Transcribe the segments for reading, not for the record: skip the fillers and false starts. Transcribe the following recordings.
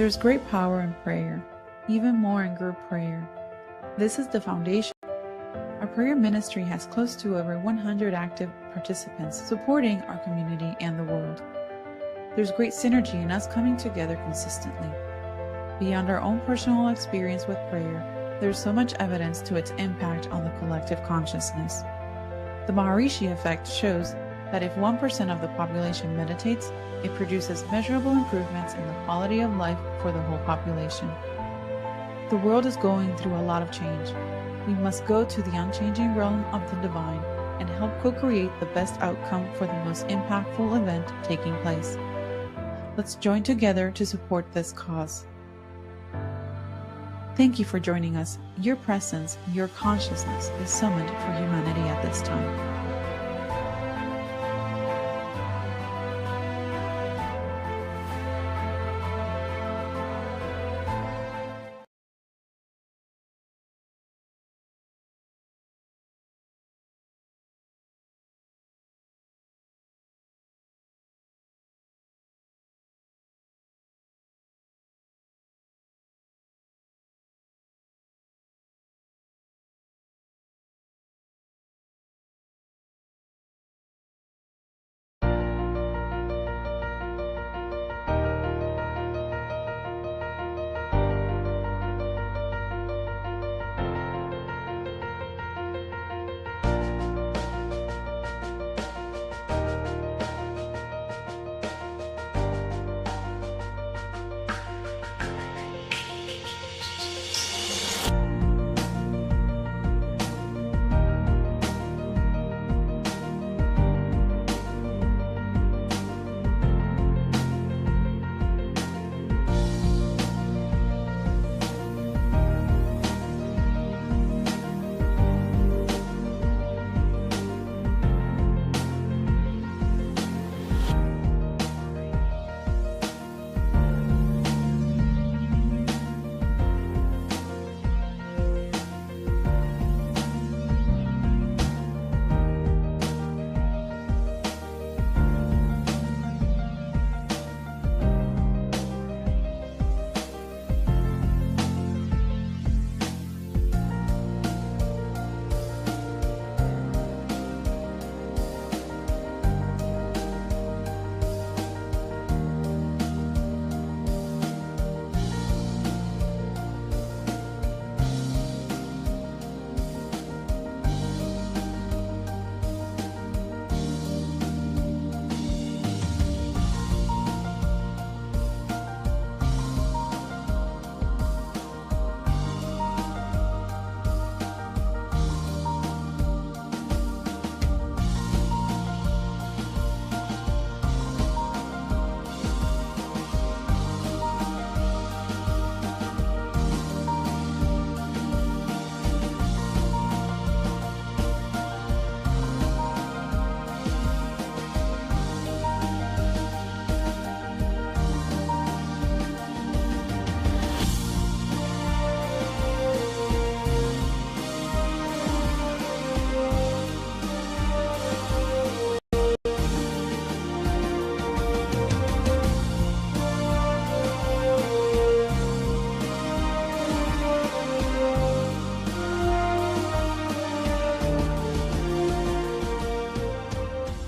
There's great power in prayer, even more in group prayer. This is the foundation. Our prayer ministry has close to over 100 active participants supporting our community and the world. There's great synergy in us coming together consistently. Beyond our own personal experience with prayer, there's so much evidence to its impact on the collective consciousness. The Maharishi effect shows that if 1% of the population meditates, it produces measurable improvements in the quality of life for the whole population. The world is going through a lot of change. We must go to the unchanging realm of the divine and help co-create the best outcome for the most impactful event taking place. Let's join together to support this cause. Thank you for joining us. Your presence, your consciousness is summoned for humanity at this time.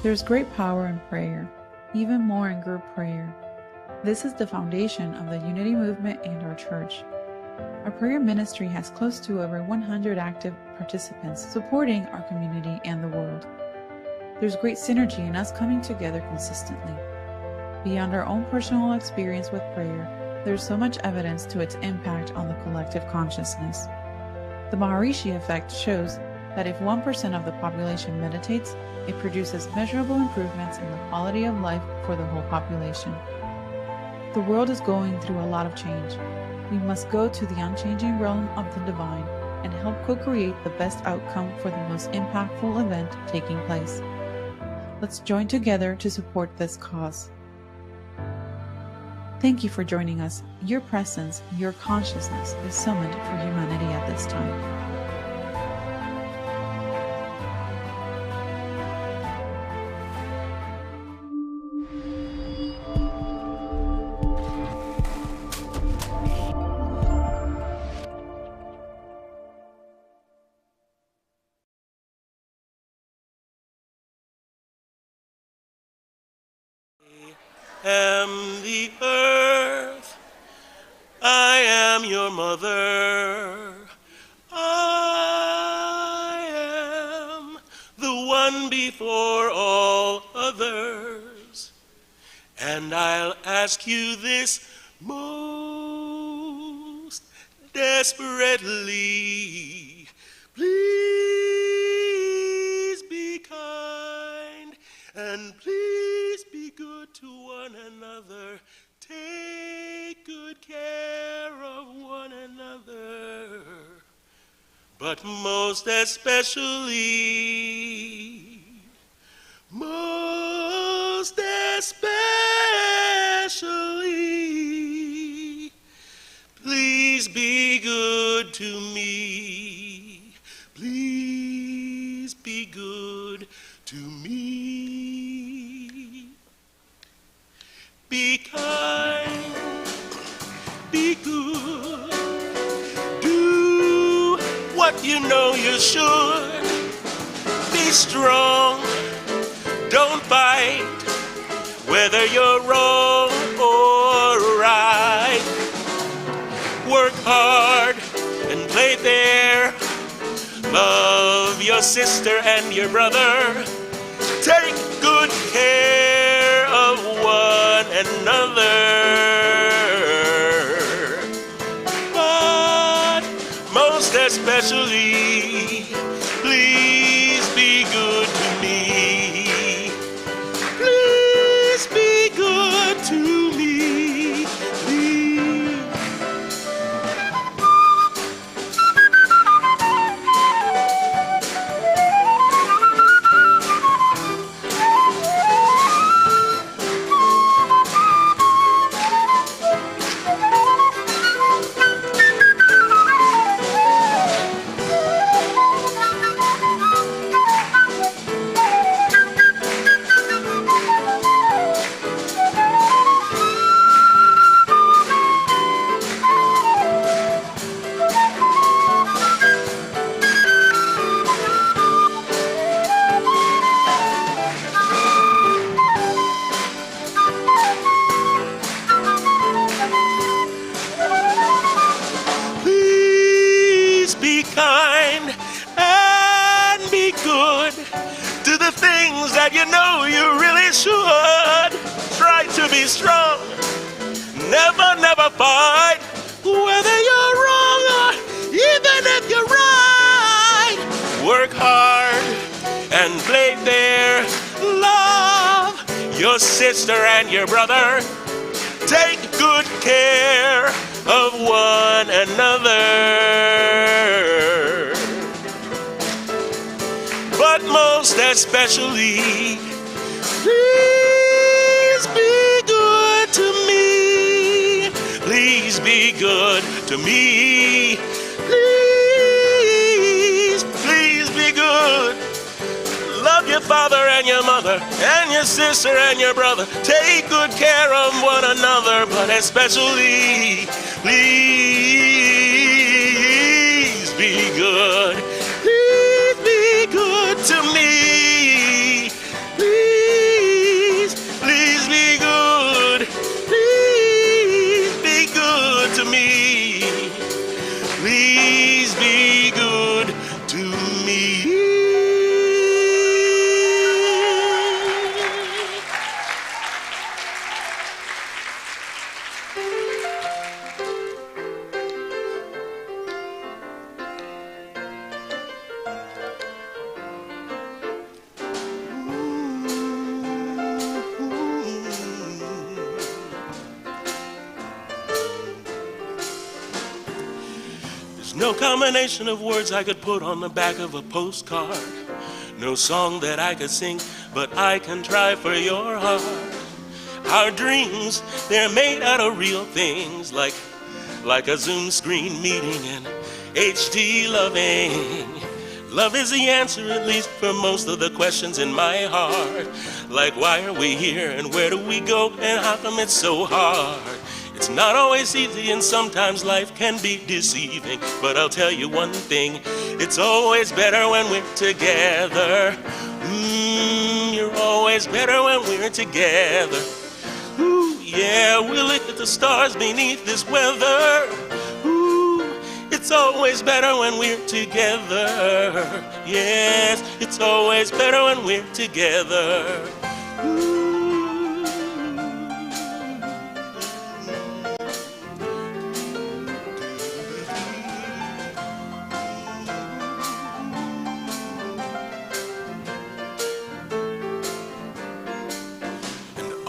There's great power in prayer, even more in group prayer. This is the foundation of the unity movement and our church. Our prayer ministry has close to over 100 active participants supporting our community and the world. There's great synergy in us coming together consistently. Beyond our own personal experience with prayer, there's so much evidence to its impact on the collective consciousness. The Maharishi effect shows that if 1% of the population meditates, it produces measurable improvements in the quality of life for the whole population. The world is going through a lot of change. We must go to the unchanging realm of the divine and help co-create the best outcome for the most impactful event taking place. Let's join together to support this cause. Thank you for joining us. Your presence, your consciousness is summoned for humanity at this time. am the earth. I am your mother. I am the one before all others. And I'll ask you this most desperately. Please be kind and please be good to one another. Take good care of one another. But most especially, please be good to me. Please be good to me. Be kind, be good, do what you know you should. Be strong, don't fight, whether you're wrong or right. Work hard and play fair. Love your sister and your brother. Take good care of one another. But most especially, please be good to me. Please be good to me. Please. That you know you really should. Try to be strong, never fight, whether you're wrong or even if you're right. Work hard and play fair. Love your sister and your brother. Take good care of one another. But most especially, please be good to me. Please be good to me. Please be good. Love your father and your mother and your sister and your brother. Take good care of one another, but especially, please be good. Good to me. Please be good. Please be good to me. Please be good to me. No combination of words I could put on the back of a postcard. No song that I could sing, but I can try for your heart. Our dreams, they're made out of real things, like a Zoom screen meeting and HD loving. Love is the answer, at least for most of the questions in my heart. Like, why are we here and where do we go and how come it's so hard? It's not always easy and sometimes life can be deceiving. But I'll tell you one thing, it's always better when we're together. You're always better when we're together. Ooh, yeah, we'll look at the stars beneath this weather. Ooh, it's always better when we're together. Yes, it's always better when we're together. Ooh.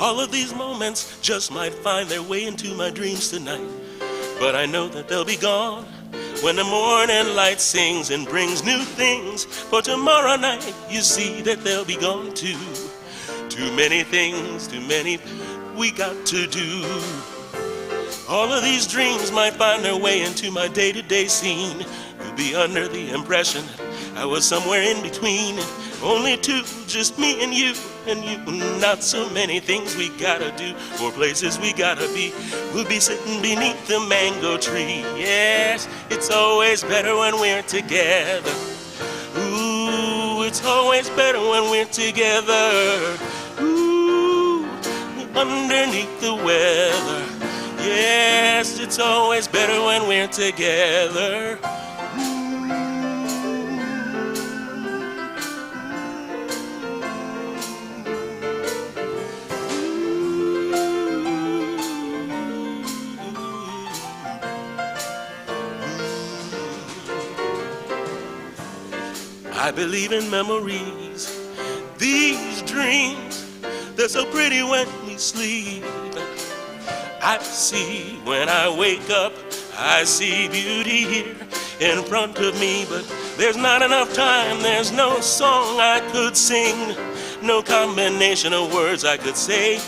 All of these moments just might find their way into my dreams tonight. But I know that they'll be gone when the morning light sings and brings new things. For tomorrow night, you see that they'll be gone too. Too many things, too many we got to do. All of these dreams might find their way into my day-to-day scene. You'll be under the impression I was somewhere in between. Only two, just me and you. Not so many things we gotta do, or places we gotta be. We'll be sitting beneath the mango tree. Yes, it's always better when we're together. Ooh, it's always better when we're together. Ooh, underneath the weather. Yes, it's always better when we're together. I believe in memories, these dreams, they're so pretty when we sleep. I see when I wake up, I see beauty here in front of me, but there's not enough time, there's no song I could sing, no combination of words I could say,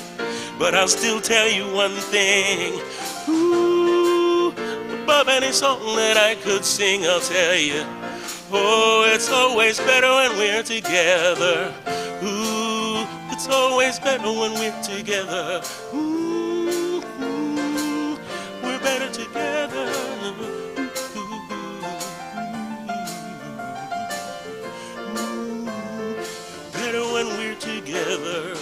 but I'll still tell you one thing. Ooh, above any song that I could sing, I'll tell you. Oh, it's always better when we're together. Ooh, it's always better when we're together. Ooh, we're better together. Better when we're together.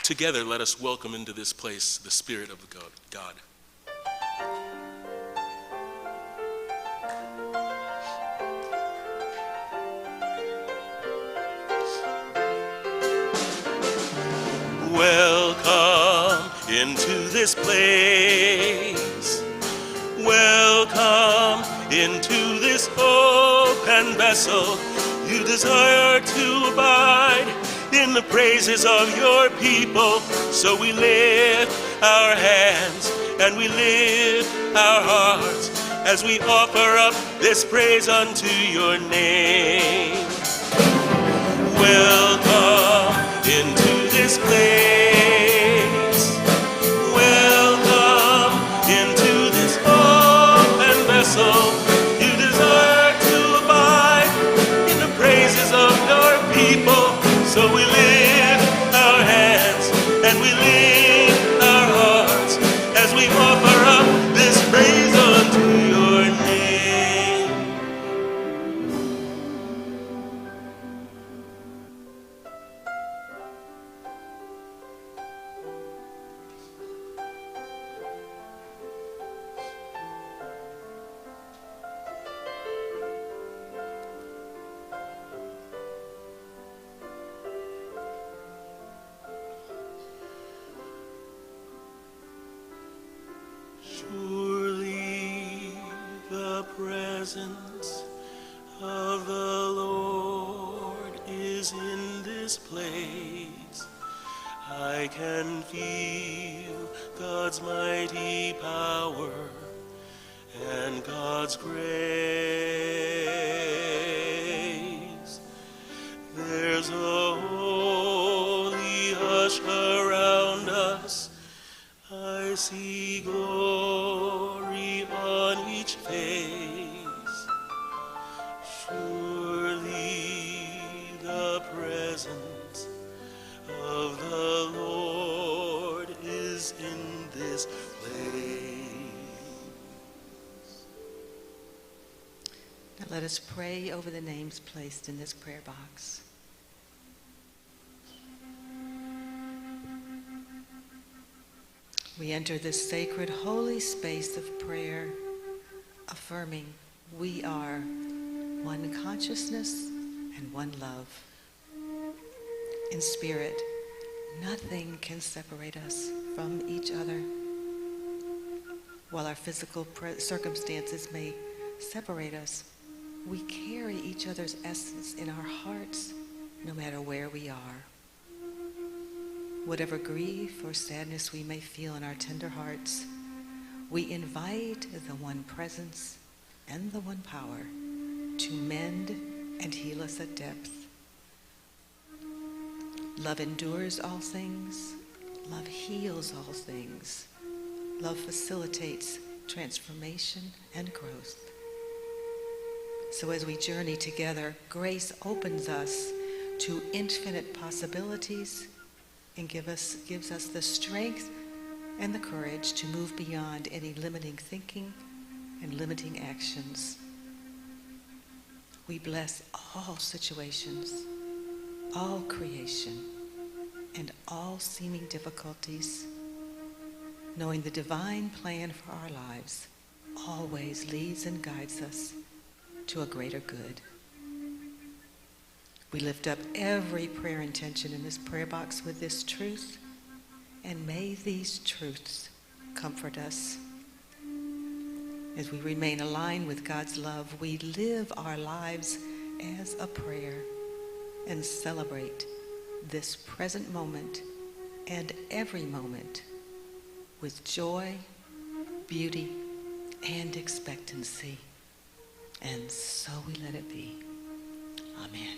Together, let us welcome into this place the Spirit of God. Welcome into this place. Welcome into this open vessel. You desire to abide in the praises of your people. So we lift our hands and we lift our hearts as we offer up this praise unto your name. Welcome into this place. Welcome into this open vessel. You desire to abide in the praises of your people. So we lift our hands and we lift our hearts as we offer up this praise unto your name. Surely the presence of the Lord is in this place. I can feel God's mighty power and God's grace. There's a holy hush around us. I see glory on each face. Surely the presence of the Lord is in this place. Let us pray over the names placed in this prayer box. We enter this sacred, holy space of prayer, affirming we are one consciousness and one love. In spirit, nothing can separate us from each other. While our physical circumstances may separate us, we carry each other's essence in our hearts, no matter where we are. Whatever grief or sadness we may feel in our tender hearts, we invite the one presence and the one power to mend and heal us at depth. Love endures all things. Love heals all things. Love facilitates transformation and growth. So as we journey together, grace opens us to infinite possibilities and gives us the strength and the courage to move beyond any limiting thinking and limiting actions. We bless all situations, all creation, and all seeming difficulties, knowing the divine plan for our lives always leads and guides us to a greater good. We lift up every prayer intention in this prayer box with this truth, and may these truths comfort us. As we remain aligned with God's love, we live our lives as a prayer and celebrate this present moment and every moment with joy, beauty, and expectancy. And so we let it be. Amen.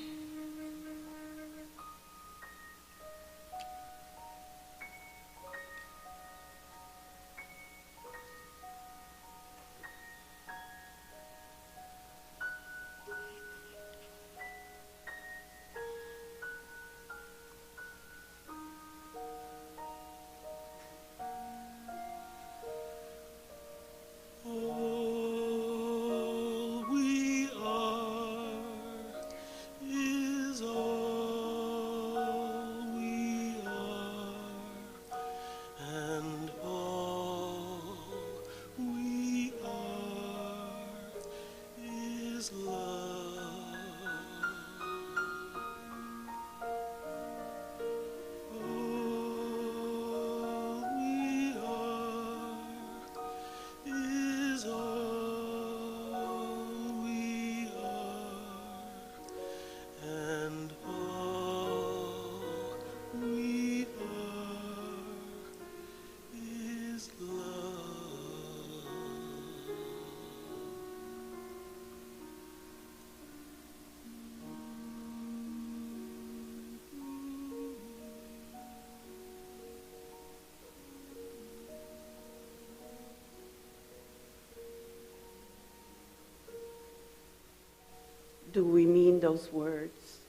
Do we mean those words?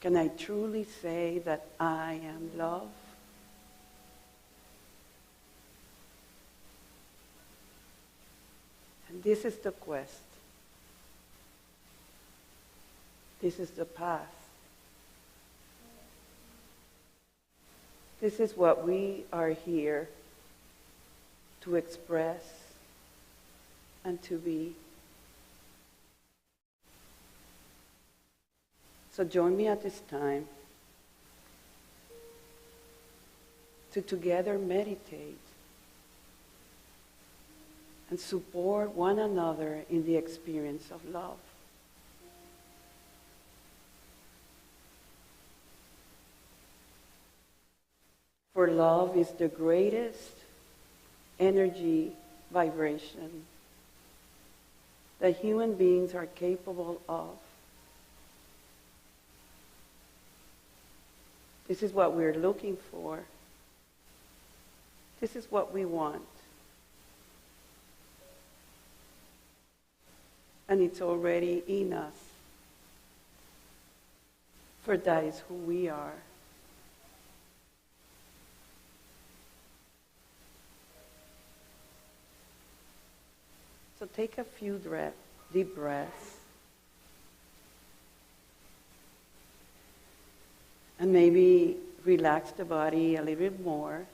Can I truly say that I am love? And this is the quest. This is the path. This is what we are here to express and to be. So join me at this time to together meditate and support one another in the experience of love. For love is the greatest energy vibration that human beings are capable of. This is what we're looking for. This is what we want. And it's already in us. For that is who we are. So take a few deep breaths. And maybe relax the body a little bit more.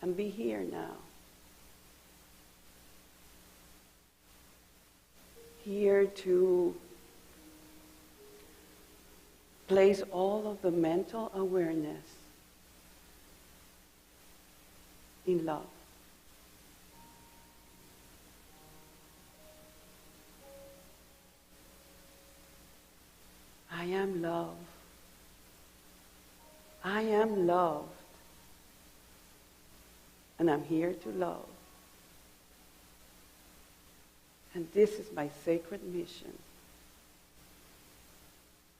And be here now. Here to place all of the mental awareness in love. I am love. I am loved. And I'm here to love. And this is my sacred mission.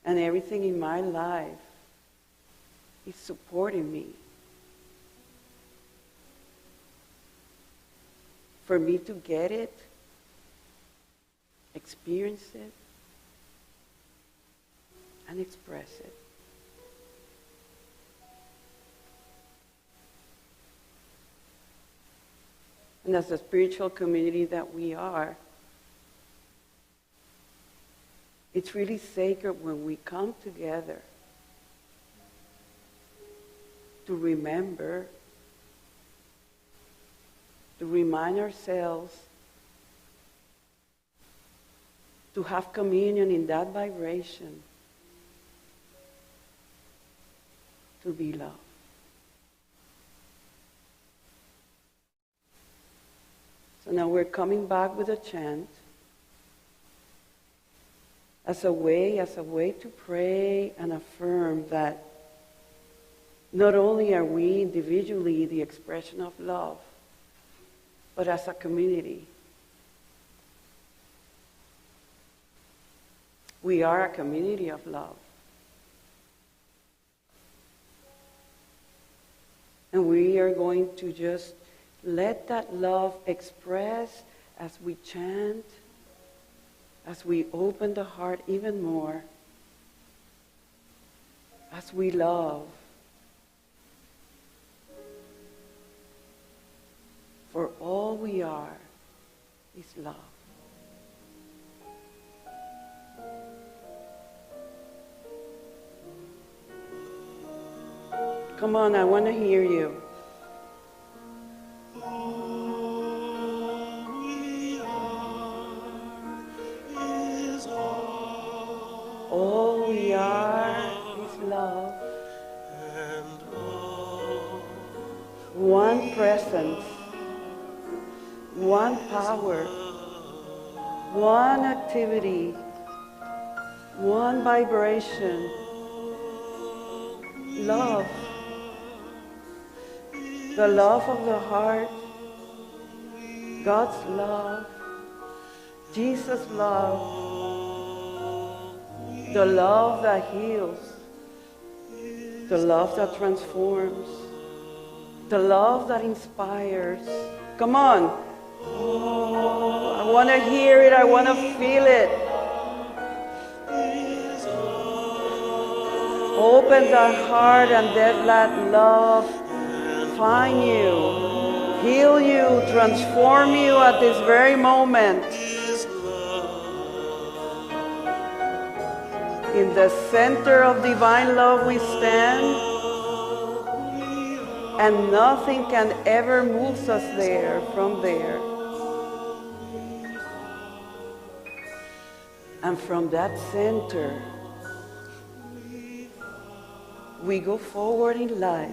And everything in my life is supporting me. For me to get it, experience it, and express it. And as a spiritual community that we are, it's really sacred when we come together to remember, to remind ourselves, to have communion in that vibration, to be loved. So now we're coming back with a chant as a way to pray and affirm that not only are we individually the expression of love, but as a community. We are a community of love. And we are going to just let that love express as we chant, as we open the heart even more, as we love. For all we are is love. Come on, I want to hear you. All we are is love. One presence, one power, one activity, one vibration. Love. The love of the heart, God's love, Jesus' love, the love that heals, the love that transforms, the love that inspires. Come on. Oh, I want to hear it. I want to feel it. Open the heart and let love find you, heal you, transform you at this very moment. In the center of divine love we stand, and nothing can ever move us from there. And from that center, we go forward in life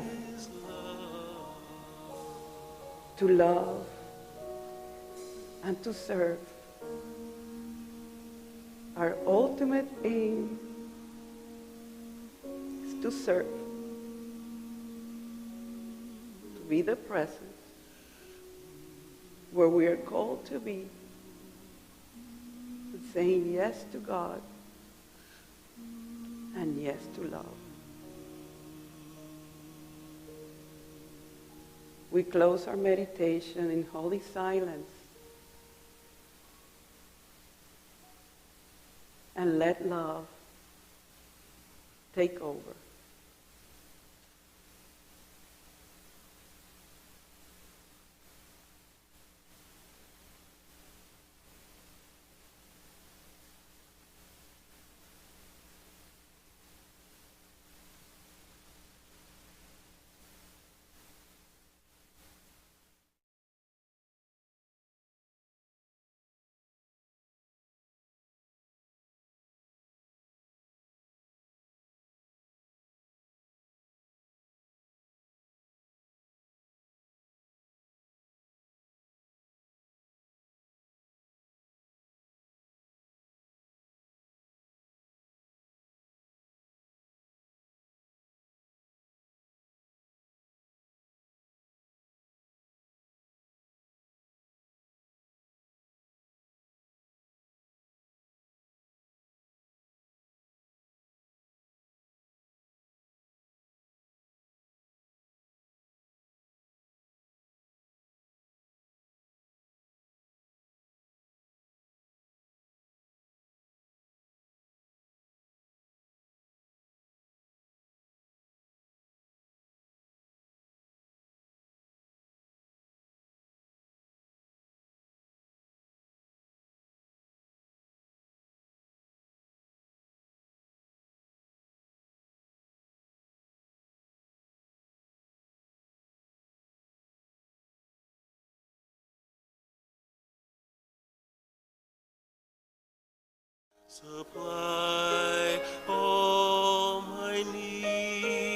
to love and to serve. Our ultimate aim is to serve, to be the presence where we are called to be, and saying yes to God and yes to love. We close our meditation in holy silence and let love take over. Supply all my needs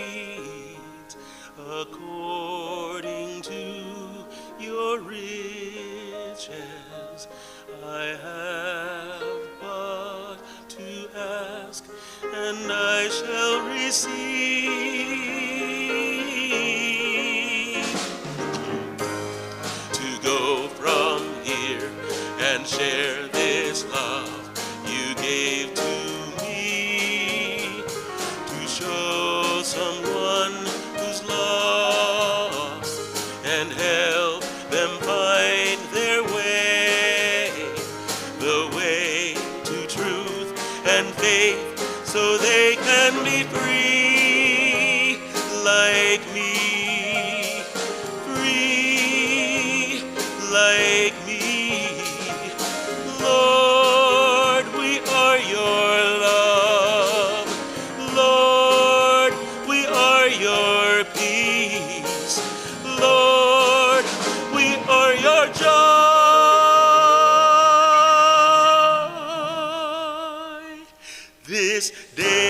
according to your riches. I have but to ask, and I shall receive. To go from here and share this love you gave to me, to show someone who's lost and help them find their way, the way to truth and faith, so they can be free like me, free like me. Lord, we are your love. Lord, we are your peace. Lord, we are your joy this day.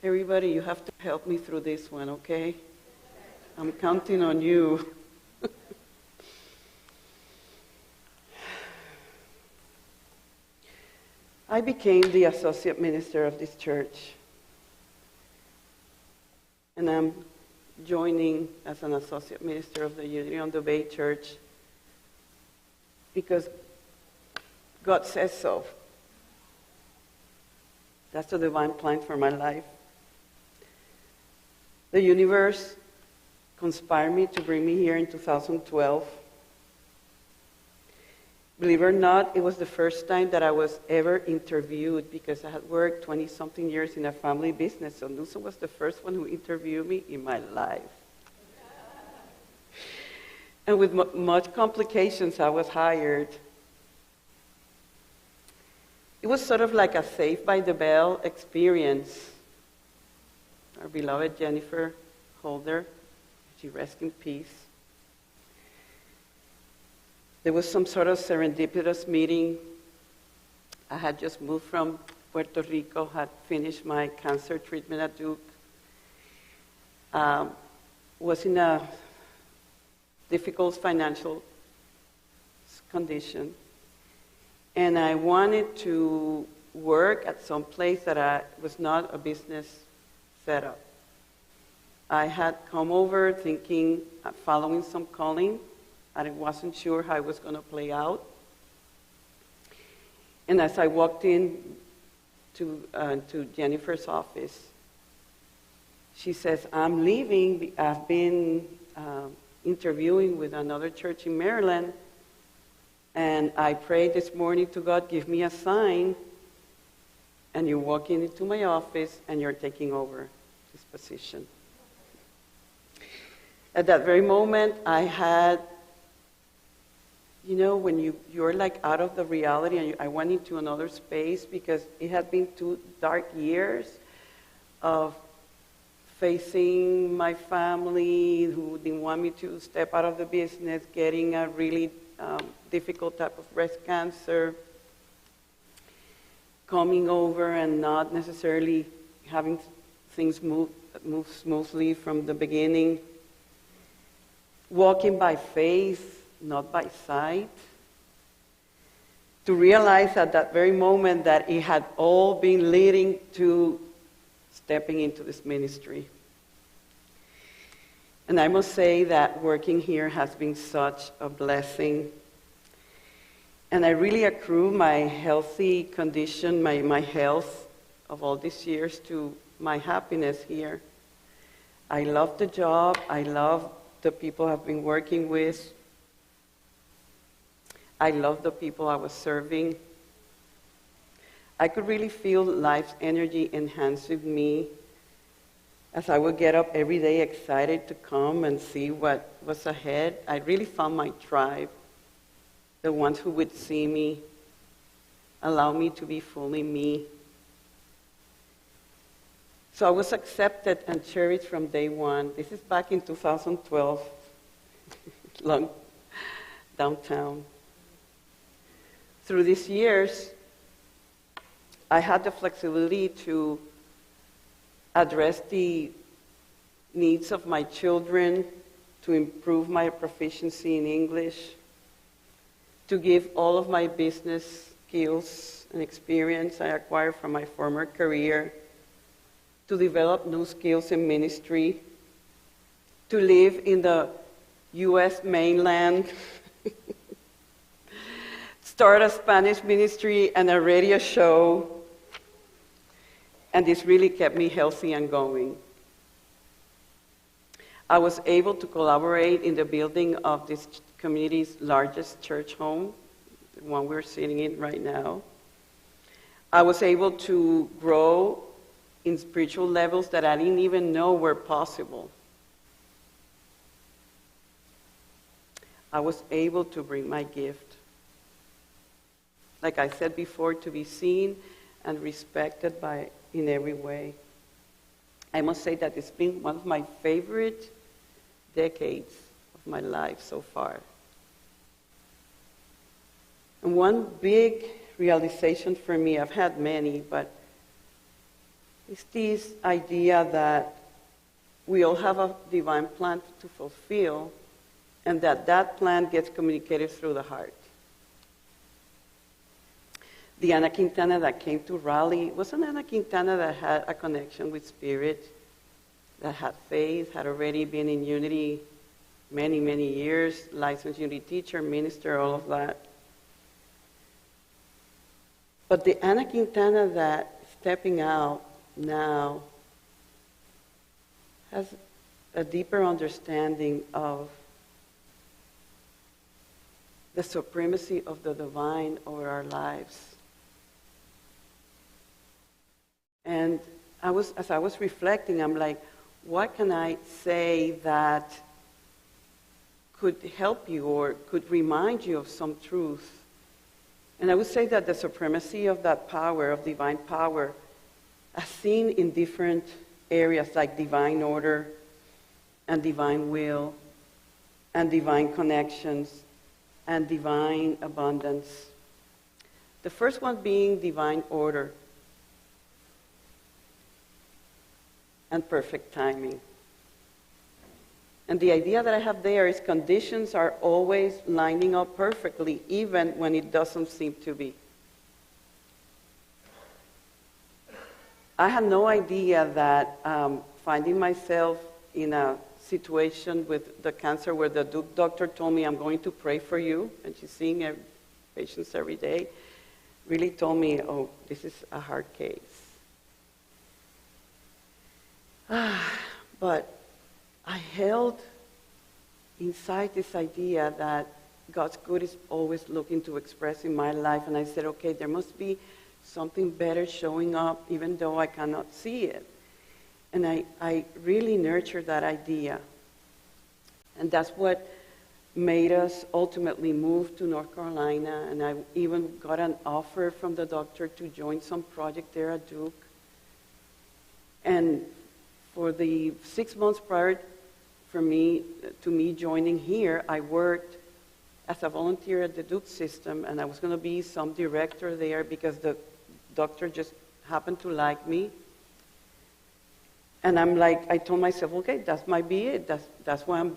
Everybody, you have to help me through this one, okay? I'm counting on you. I became the associate minister of this church. And I'm joining as an associate minister of the Unity on the Bay Church because God says so. That's the divine plan for my life. The universe conspired me to bring me here in 2012. Believe it or not, it was the first time that I was ever interviewed because I had worked 20-something years in a family business, so Newsom was the first one who interviewed me in my life. And with much complications, I was hired. It was sort of like a Saved by the Bell experience. Our beloved Jennifer Holder, she rests in peace. There was some sort of serendipitous meeting. I had just moved from Puerto Rico, had finished my cancer treatment at Duke, was in a difficult financial condition, and I wanted to work at some place that was not a business setup. I had come over thinking, following some calling, and I wasn't sure how it was going to play out. And as I walked in to Jennifer's office, she says, I'm leaving. I've been interviewing with another church in Maryland, and I prayed this morning to God, give me a sign, and you're walking into my office, and you're taking over this position. At that very moment, I had, when you're like out of the reality, and I went into another space because it had been 2 dark years of facing my family who didn't want me to step out of the business, getting a really difficult type of breast cancer, coming over and not necessarily having things move smoothly from the beginning, walking by faith, not by sight, to realize at that very moment that it had all been leading to stepping into this ministry. And I must say that working here has been such a blessing. And I really accrue my healthy condition, my health of all these years to my happiness here. I love the job. I love the people I've been working with. I love the people I was serving. I could really feel life's energy enhancing me as I would get up every day excited to come and see what was ahead. I really found my tribe, the ones who would see me allow me to be fully me. So I was accepted and cherished from day one. This is back in 2012, long downtown. Through these years, I had the flexibility to address the needs of my children, to improve my proficiency in English, to give all of my business skills and experience I acquired from my former career, to develop new skills in ministry, to live in the U.S. mainland, start a Spanish ministry and a radio show, and this really kept me healthy and going. I was able to collaborate in the building of this community's largest church home, the one we're sitting in right now. I was able to grow in spiritual levels that I didn't even know were possible. I was able to bring my gift. Like I said before, to be seen and respected in every way. I must say that it's been one of my favorite decades of my life so far. And one big realization for me, I've had many, but it's this idea that we all have a divine plan to fulfill, and that plan gets communicated through the heart. The Ana Quintana that came to Raleigh was an Ana Quintana that had a connection with Spirit, that had faith, had already been in Unity many, many years, licensed Unity teacher, minister, all of that. But the Ana Quintana that is stepping out now has a deeper understanding of the supremacy of the divine over our lives. And as I was reflecting, I'm like, what can I say that could help you or could remind you of some truth? And I would say that the supremacy of that power, of divine power, as seen in different areas like divine order and divine will and divine connections and divine abundance. The first one being divine order and perfect timing. And the idea that I have there is conditions are always lining up perfectly, even when it doesn't seem to be. I had no idea that finding myself in a situation with the cancer where the doctor told me, I'm going to pray for you, and she's seeing patients every day, really told me, oh, this is a hard case. But I held inside this idea that God's good is always looking to express in my life, and I said, okay, there must be something better showing up even though I cannot see it. And I really nurtured that idea. And that's what made us ultimately move to North Carolina, and I even got an offer from the doctor to join some project there at Duke. And for the 6 months prior to me joining here, I worked as a volunteer at the Duke system, and I was going to be some director there because the doctor just happened to like me. And I told myself, okay, that might be it. That's why I'm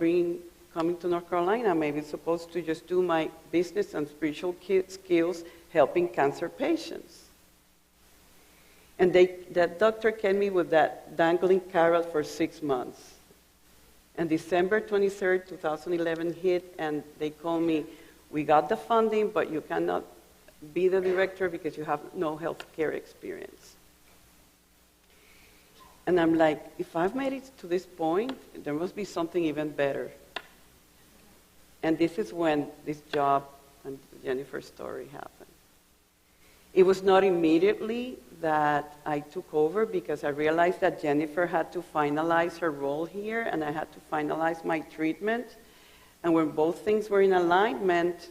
coming to North Carolina. Maybe it's supposed to just do my business and spiritual skills helping cancer patients. And that doctor kept me with that dangling carrot for 6 months. And December 23rd, 2011 hit, and they called me, we got the funding, but you cannot be the director because you have no healthcare experience. And I'm like, if I've made it to this point, there must be something even better. And this is when this job and Jennifer's story happened. It was not immediately that I took over because I realized that Jennifer had to finalize her role here and I had to finalize my treatment. And when both things were in alignment,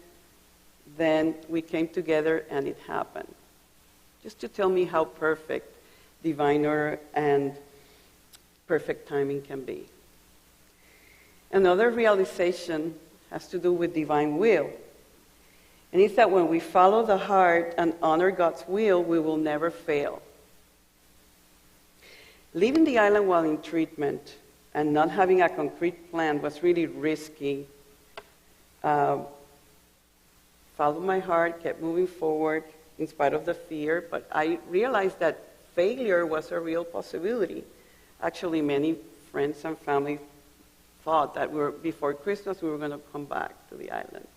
then we came together and it happened. just to tell me how perfect divine order and perfect timing can be. Another realization has to do with divine will. And it's that when we follow the heart and honor God's will, we will never fail. Leaving the island while in treatment and not having a concrete plan was really risky. Followed my heart, kept moving forward in spite of the fear, but I realized that failure was a real possibility. Actually, many friends and family thought that before Christmas we were going to come back to the island.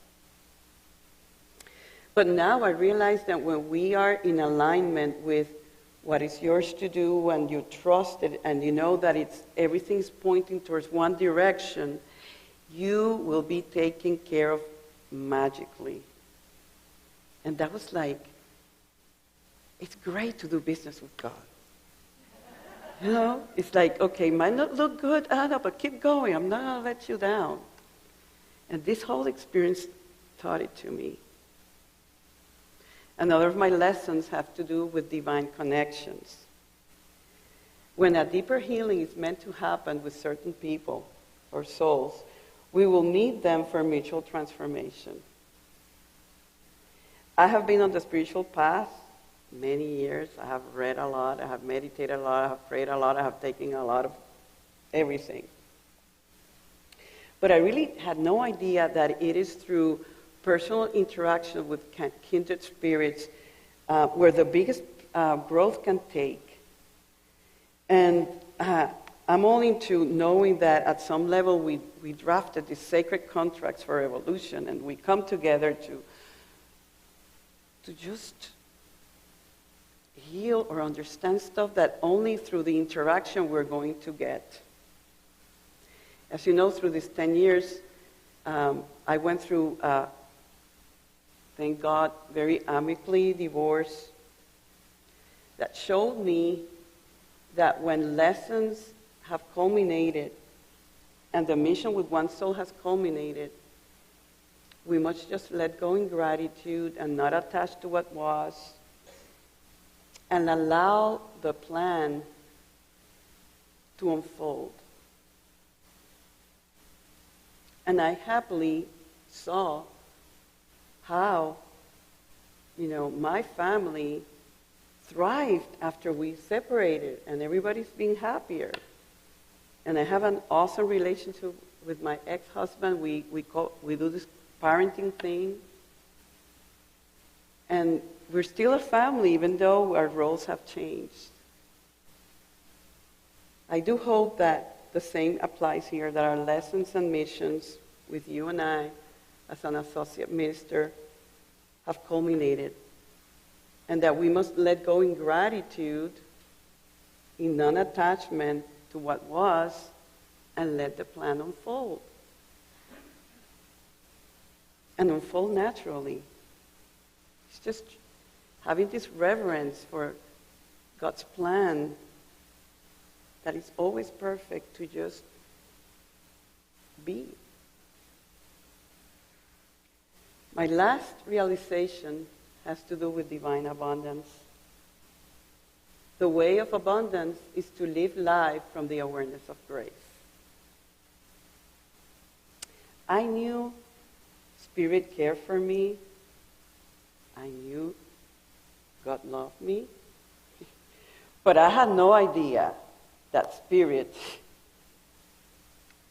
But now I realize that when we are in alignment with what is yours to do and you trust it and you know that everything's pointing towards one direction, you will be taken care of magically. And that was like, it's great to do business with God. You know, it's like, okay, might not look good, Ana, but keep going. I'm not going to let you down. And this whole experience taught it to me. Another of my lessons have to do with divine connections. When a deeper healing is meant to happen with certain people or souls, we will need them for mutual transformation. I have been on the spiritual path many years. I have read a lot. I have meditated a lot. I have prayed a lot. I have taken a lot of everything. But I really had no idea that it is through personal interaction with kindred spirits where the biggest growth can take. And I'm only into knowing that at some level we drafted these sacred contracts for evolution, and we come together to just heal or understand stuff that only through the interaction we're going to get. As you know, through these 10 years, I went through, thank God, very amicably divorce that showed me that when lessons have culminated and the mission with one soul has culminated, we must just let go in gratitude and not attach to what was, and allow the plan to unfold. And I happily saw how, my family thrived after we separated, and everybody's being happier. And I have an awesome relationship with my ex-husband. We do this parenting thing. And we're still a family, even though our roles have changed. I do hope that the same applies here, that our lessons and missions with you and I, as an associate minister, have culminated. And that we must let go in gratitude, in non-attachment to what was, and let the plan unfold. And unfold naturally. It's just having this reverence for God's plan that is always perfect to just be. My last realization has to do with divine abundance. The way of abundance is to live life from the awareness of grace. I knew Spirit cared for me. I knew God loved me. But I had no idea that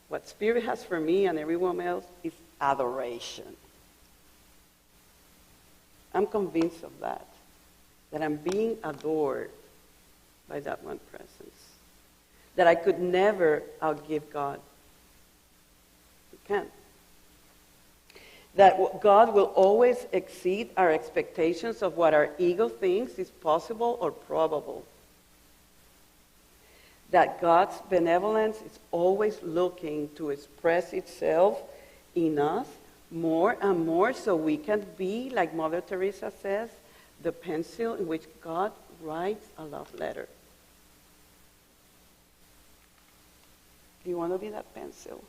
what Spirit has for me and everyone else is adoration. I'm convinced of that I'm being adored by that one presence. That I could never outgive God. You can't. That God will always exceed our expectations of what our ego thinks is possible or probable. That God's benevolence is always looking to express itself in us more and more so we can be, like Mother Teresa says, the pencil in which God writes a love letter. Do you want to be that pencil?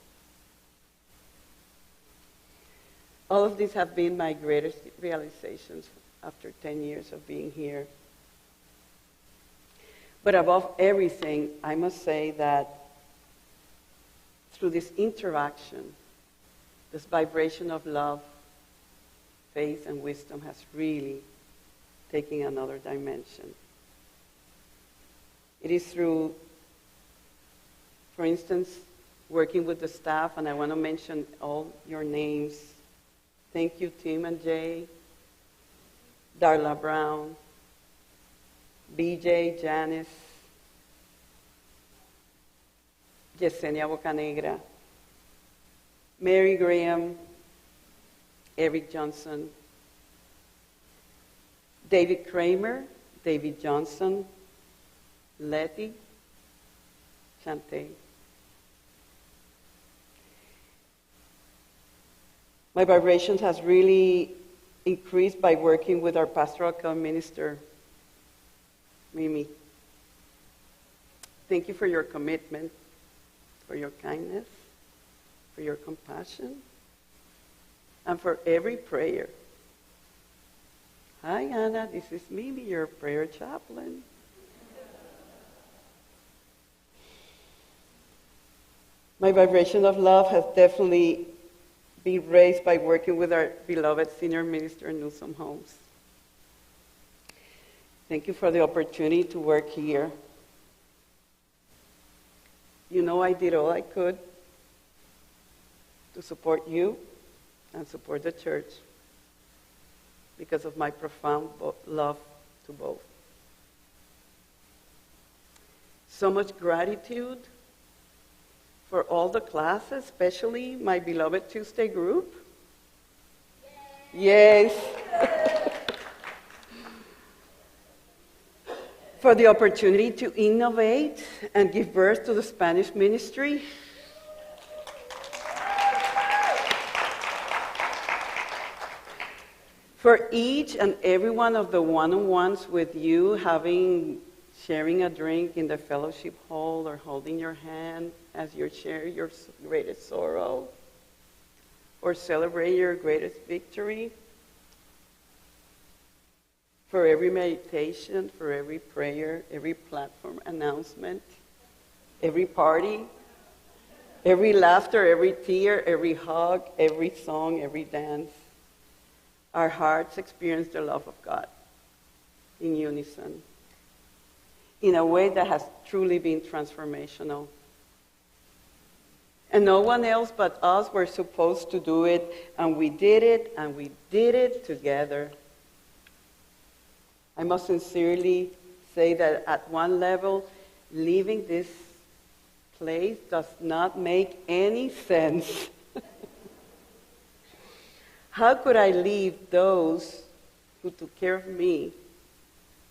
All of these have been my greatest realizations after 10 years of being here. But above everything, I must say that through this interaction, this vibration of love, faith, and wisdom has really taken another dimension. It is through, for instance, working with the staff, and I want to mention all your names. Thank you, Tim and Jay, Darla Brown, BJ, Janice, Yesenia Bocanegra, Mary Graham, Eric Johnson, David Kramer, David Johnson, Letty, Chante. My vibrations has really increased by working with our pastoral co-minister, Mimi. Thank you for your commitment, for your kindness, for your compassion, and for every prayer. Hi, Anna. This is Mimi, your prayer chaplain. My vibration of love has definitely been raised by working with our beloved senior minister, Newsom Holmes. Thank you for the opportunity to work here. You know I did all I could to support you and support the church because of my profound love to both. So much gratitude for all the classes, especially my beloved Tuesday group. Yes. For the opportunity to innovate and give birth to the Spanish ministry. For each and every one of the one-on-ones with you, sharing a drink in the fellowship hall or holding your hand as you share your greatest sorrow or celebrate your greatest victory. For every meditation, for every prayer, every platform announcement, every party, every laughter, every tear, every hug, every song, every dance. Our hearts experience the love of God in unison, in a way that has truly been transformational. And no one else but us were supposed to do it, and we did it together. I must sincerely say that at one level, leaving this place does not make any sense. How could I leave those who took care of me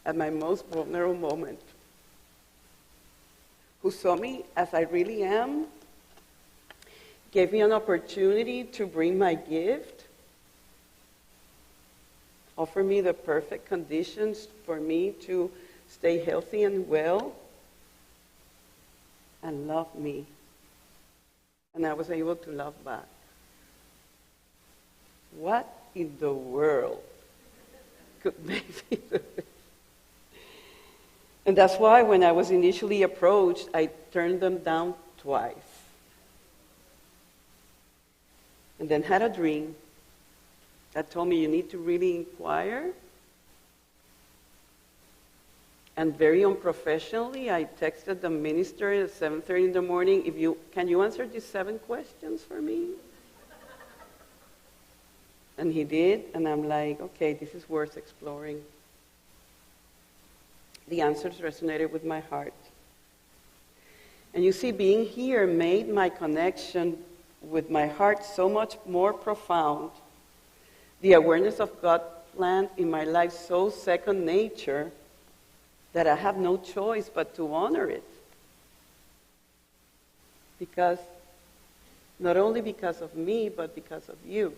at my most vulnerable moment, who saw me as I really am, gave me an opportunity to bring my gift, offer me the perfect conditions for me to stay healthy and well, and love me. And I was able to love back. What in the world could make me do this? And that's why when I was initially approached, I turned them down twice. And then had a dream that told me you need to really inquire. And very unprofessionally, I texted the minister at 7:30 in the morning, can you answer these 7 questions for me? And he did, and I'm like, okay, this is worth exploring. The answers resonated with my heart. And you see, being here made my connection with my heart so much more profound. The awareness of God's plan in my life so second nature that I have no choice but to honor it. Because, not only because of me, but because of you.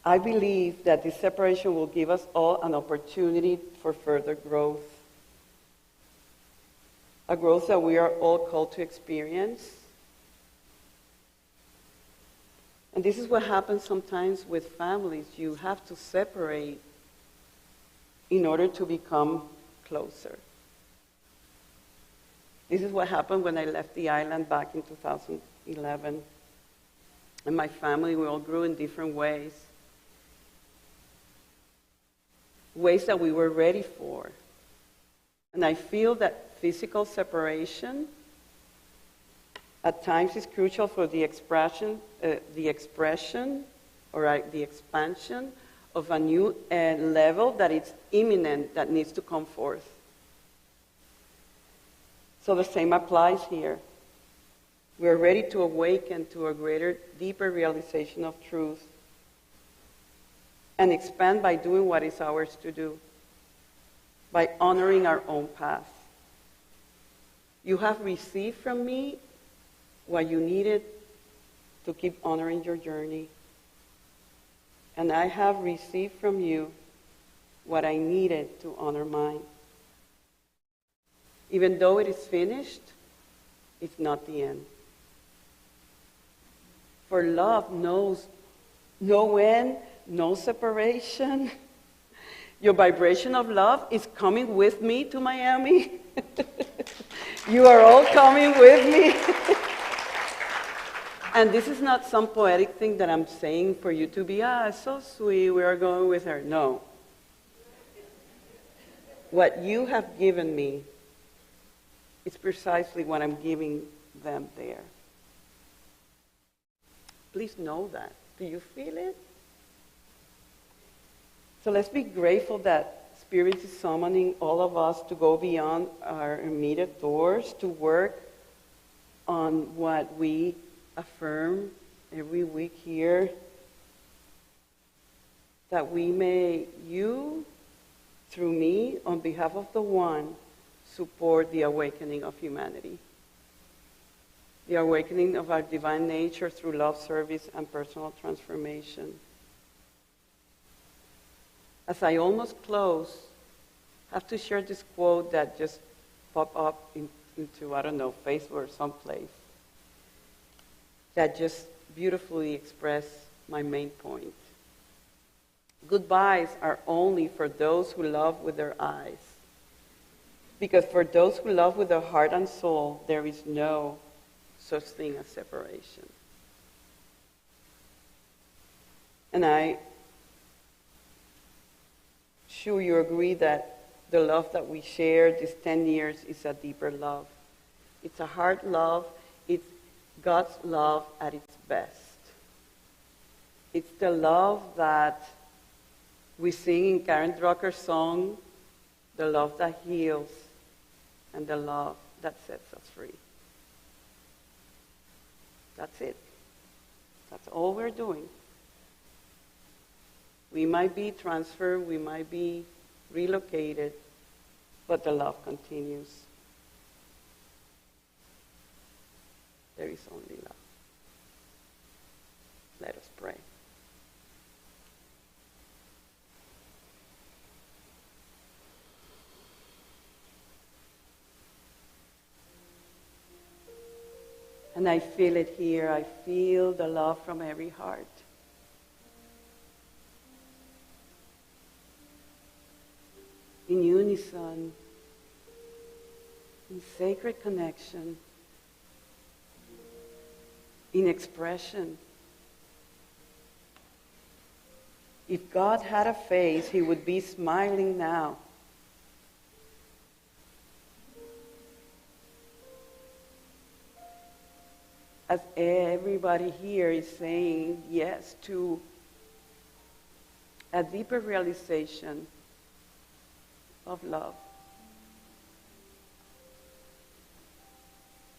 I believe that this separation will give us all an opportunity for further growth. A growth that we are all called to experience. And this is what happens sometimes with families. You have to separate in order to become closer. This is what happened when I left the island back in 2011. And my family, we all grew in different ways. Ways that we were ready for. And I feel that physical separation at times is crucial for the expression or the expansion of a new level that is imminent, that needs to come forth. So the same applies here. We are ready to awaken to a greater, deeper realization of truth and expand by doing what is ours to do, by honoring our own path. You have received from me what you needed to keep honoring your journey. And I have received from you what I needed to honor mine. Even though it is finished, it's not the end. For love knows no end, no separation. Your vibration of love is coming with me to Miami. You are all coming with me. And this is not some poetic thing that I'm saying for you to be, so sweet, we are going with her. No. What you have given me is precisely what I'm giving them there. Please know that. Do you feel it? So let's be grateful that Spirit is summoning all of us to go beyond our immediate doors, to work on what we affirm every week here, that we may, you, through me, on behalf of the One, support the awakening of humanity. The awakening of our divine nature through love, service, and personal transformation. As I almost close, I have to share this quote that just popped up into, I don't know, Facebook or someplace, that just beautifully expressed my main point. Goodbyes are only for those who love with their eyes. Because for those who love with their heart and soul, there is no such thing as separation. And I'm sure you agree that the love that we share these 10 years is a deeper love. It's a heart love. It's God's love at its best. It's the love that we sing in Karen Drucker's song, the love that heals, and the love that sets us free. That's it. That's all we're doing. We might be transferred, we might be relocated, but the love continues. There is only love. Let us pray. And I feel it here. I feel the love from every heart. In unison, in sacred connection, in expression. If God had a face, he would be smiling now. As everybody here is saying yes to a deeper realization of love.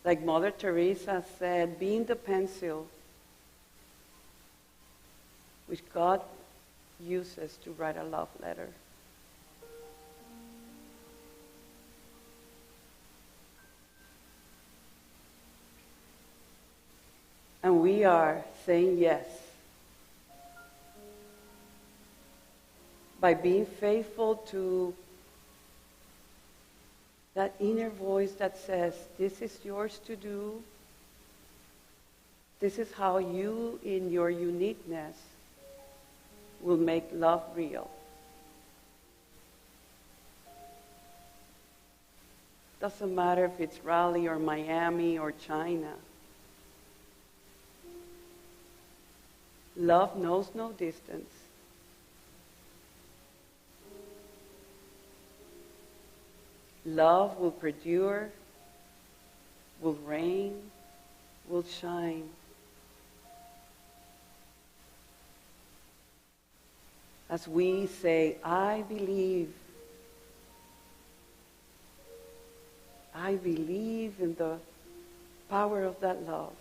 Like Mother Teresa said, being the pencil which God uses to write a love letter. And we are saying yes by being faithful to that inner voice that says, this is yours to do. This is how you, in your uniqueness, will make love real. Doesn't matter if it's Raleigh or Miami or China. Love knows no distance. Love will perdure, will reign, will shine. As we say, I believe in the power of that love.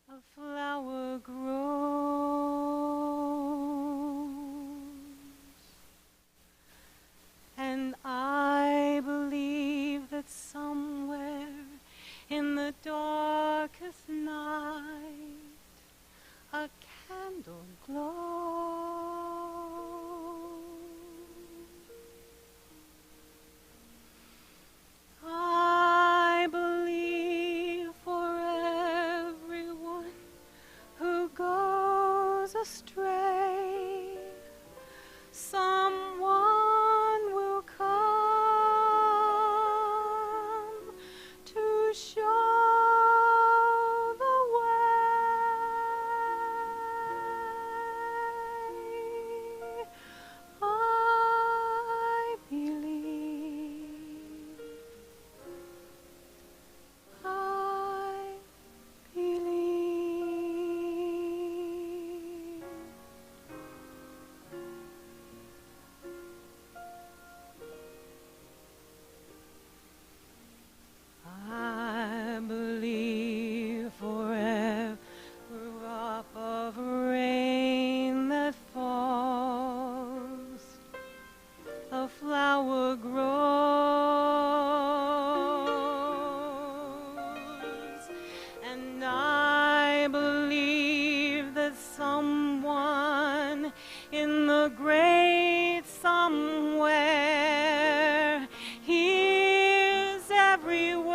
A flower grows, and I believe that somewhere in the darkest night a candle glows. I believe for everyone who goes astray, someone will come to show the way. I believe. I believe. I believe for every drop of rain that falls, a flower grows, and I believe that someone in the great somewhere hears every word.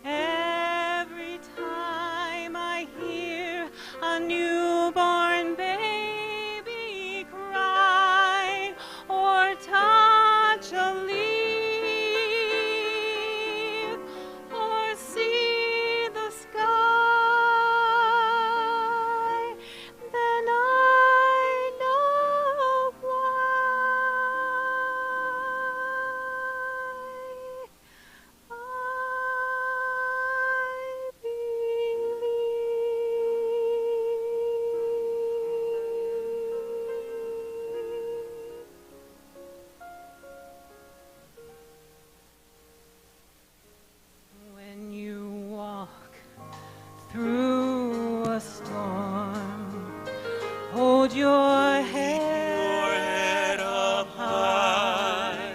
Every time I hear a newborn baby cry or touch a leaf or see the sky, then I know why. I believe. When you walk through a storm, hold your head up high,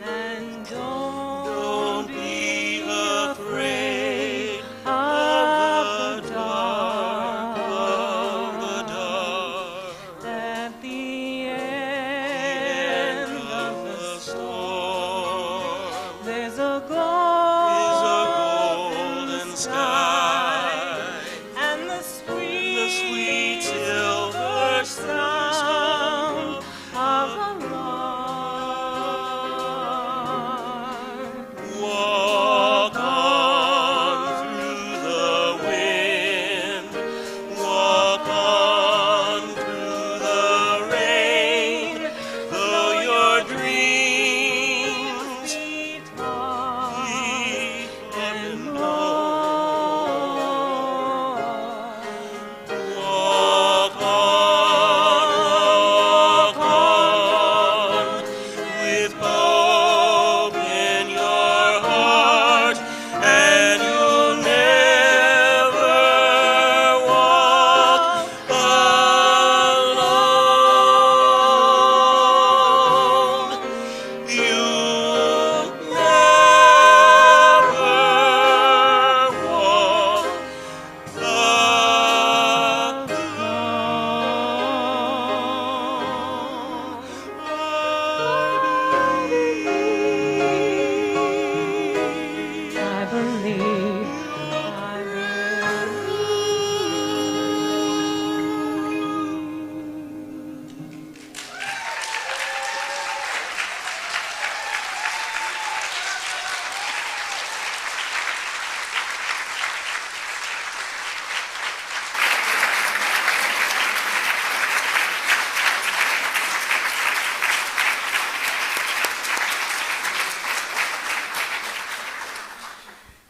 and don't be afraid of the dark. At the end of the storm, there's a golden sky, and the sweet silver sky.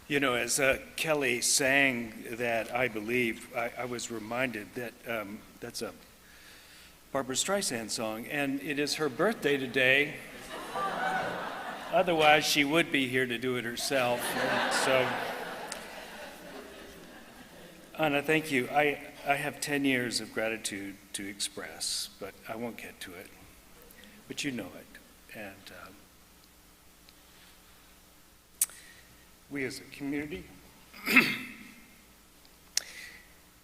You know, as Kelly sang that, I believe, I was reminded that that's a Barbra Streisand song, and it is her birthday today. Otherwise, she would be here to do it herself. And so, Ana, thank you. I have 10 years of gratitude to express, but I won't get to it. But you know it. And we as a community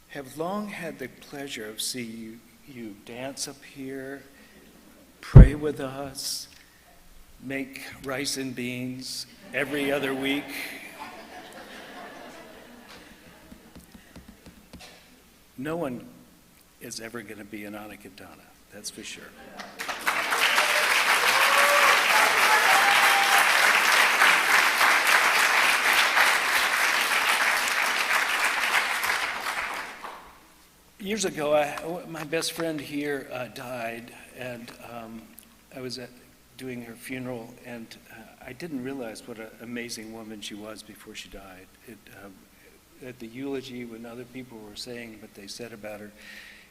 have long had the pleasure of seeing you dance up here, pray with us, make rice and beans every other week. No one is ever going to be an Ana Quintana, that's for sure. Years ago, my best friend here died, and I was doing her funeral, and I didn't realize what an amazing woman she was before she died. At the eulogy, when other people were saying what they said about her,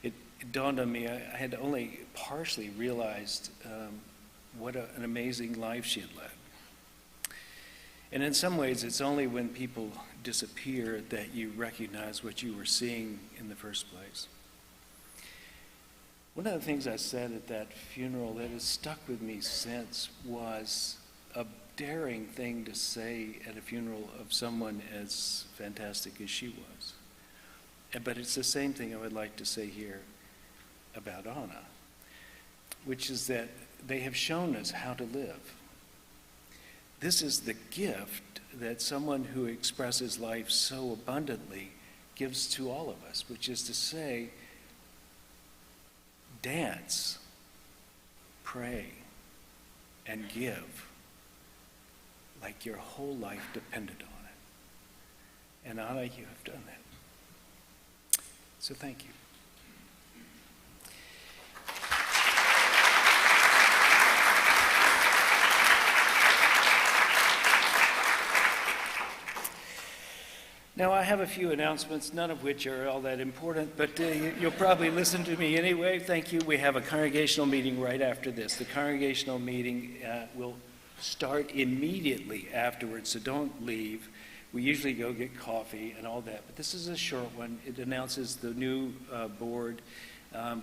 it dawned on me, I had only partially realized what an amazing life she had led. And in some ways, it's only when people disappear that you recognize what you were seeing in the first place. One of the things I said at that funeral that has stuck with me since was a daring thing to say at a funeral of someone as fantastic as she was. But it's the same thing I would like to say here about Ana, which is that they have shown us how to live. This is the gift that someone who expresses life so abundantly gives to all of us, which is to say, dance, pray, and give like your whole life depended on it. And Ana, you have done that. So thank you. Now, I have a few announcements, none of which are all that important, but you'll probably listen to me anyway. Thank you. We have a congregational meeting right after this. The congregational meeting will start immediately afterwards, so don't leave. We usually go get coffee and all that, but this is a short one. It announces the new board, a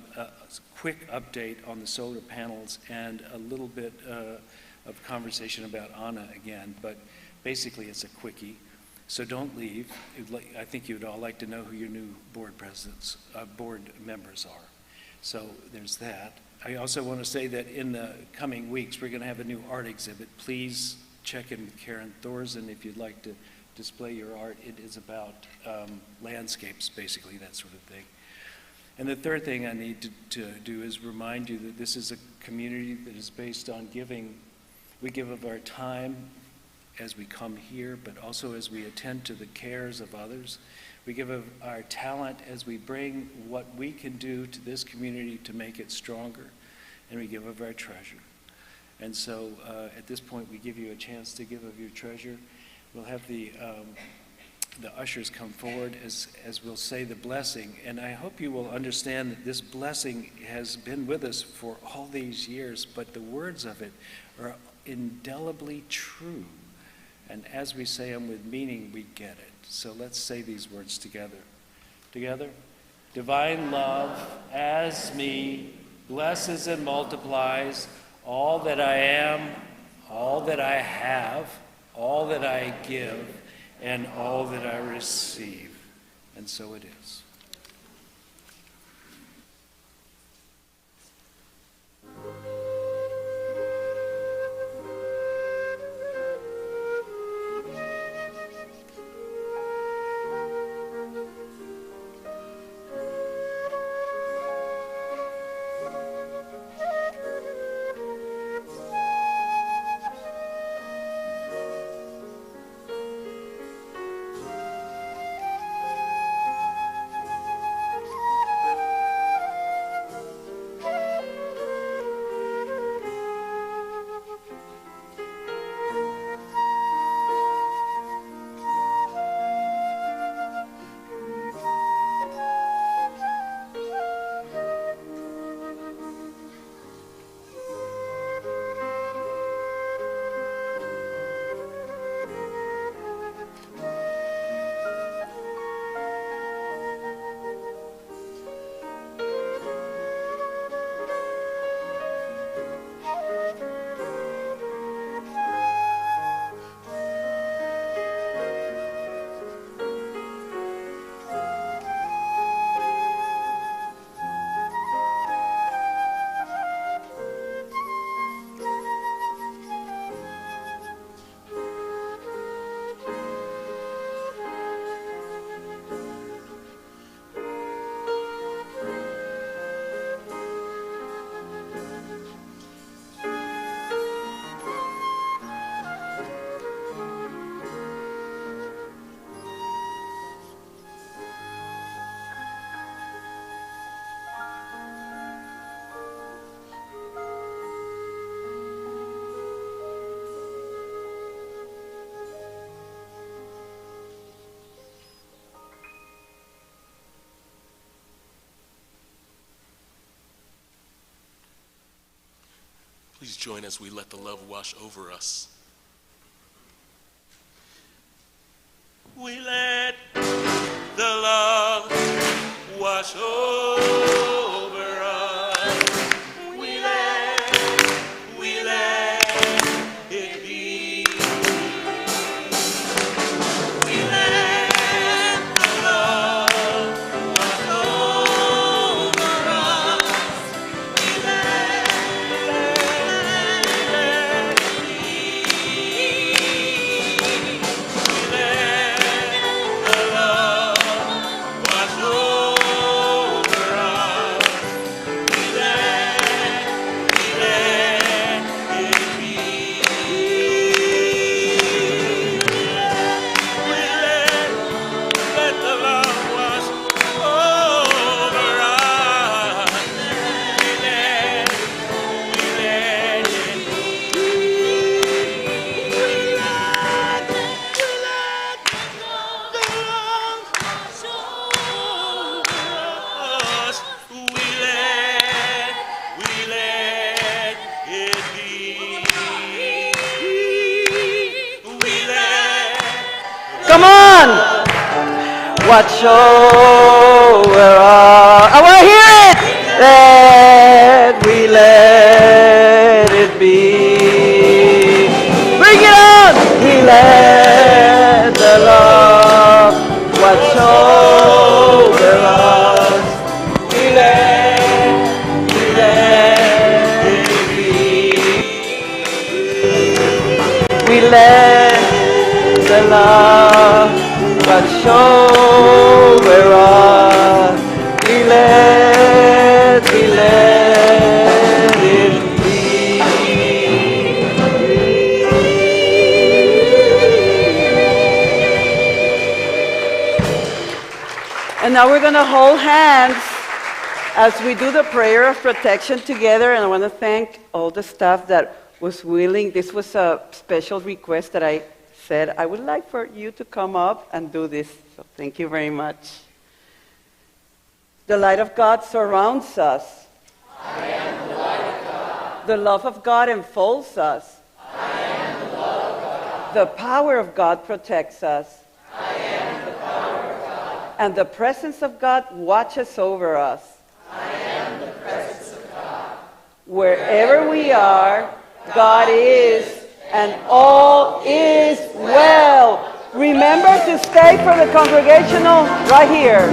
quick update on the solar panels, and a little bit of conversation about Ana again, but basically it's a quickie. So don't leave. I think you'd all like to know who your new board members are. So there's that. I also want to say that in the coming weeks, we're going to have a new art exhibit. Please check in with Karen Thorsen if you'd like to display your art. It is about landscapes, basically, that sort of thing. And the third thing I need to do is remind you that this is a community that is based on giving. We give of our time as we come here, but also as we attend to the cares of others. We give of our talent as we bring what we can do to this community to make it stronger, and we give of our treasure. And so at this point, we give you a chance to give of your treasure. We'll have the ushers come forward as we'll say the blessing, and I hope you will understand that this blessing has been with us for all these years, but the words of it are indelibly true. And as we say them with meaning, we get it. So let's say these words together. Together. Divine love, as me, blesses and multiplies all that I am, all that I have, all that I give, and all that I receive. And so it is. Please join as we let the love wash over us. We let the love wash over us. We let it be. We let the love wash over us. We let it be. We let the love wash over us. We let it be. Let the love wash over us. We let it be. We let the love wash over us. We let it be. We let Come on! Watch over us. I want to hear it! Let it be. Bring it on! We let the love watch over us. We let it be. We let the love watch over us. We let it be. And now we're going to hold hands as we do the prayer of protection together. And I want to thank all the staff that was willing. This was a special request that I said, I would like for you to come up and do this. So thank you very much. The light of God surrounds us. I am the light of God. The love of God enfolds us. I am the love of God. The power of God protects us. I am the power of God. And the presence of God watches over us. I am the presence of God. Wherever we are, God is, and all is well. Remember to stay for the congregational right here.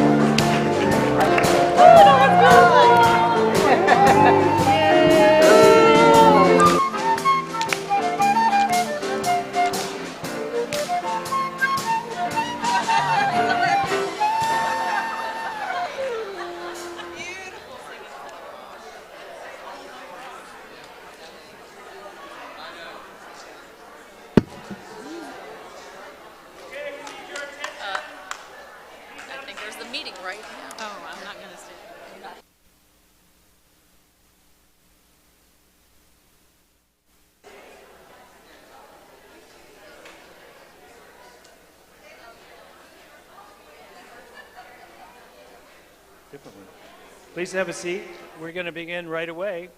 Please have a seat. We're going to begin right away.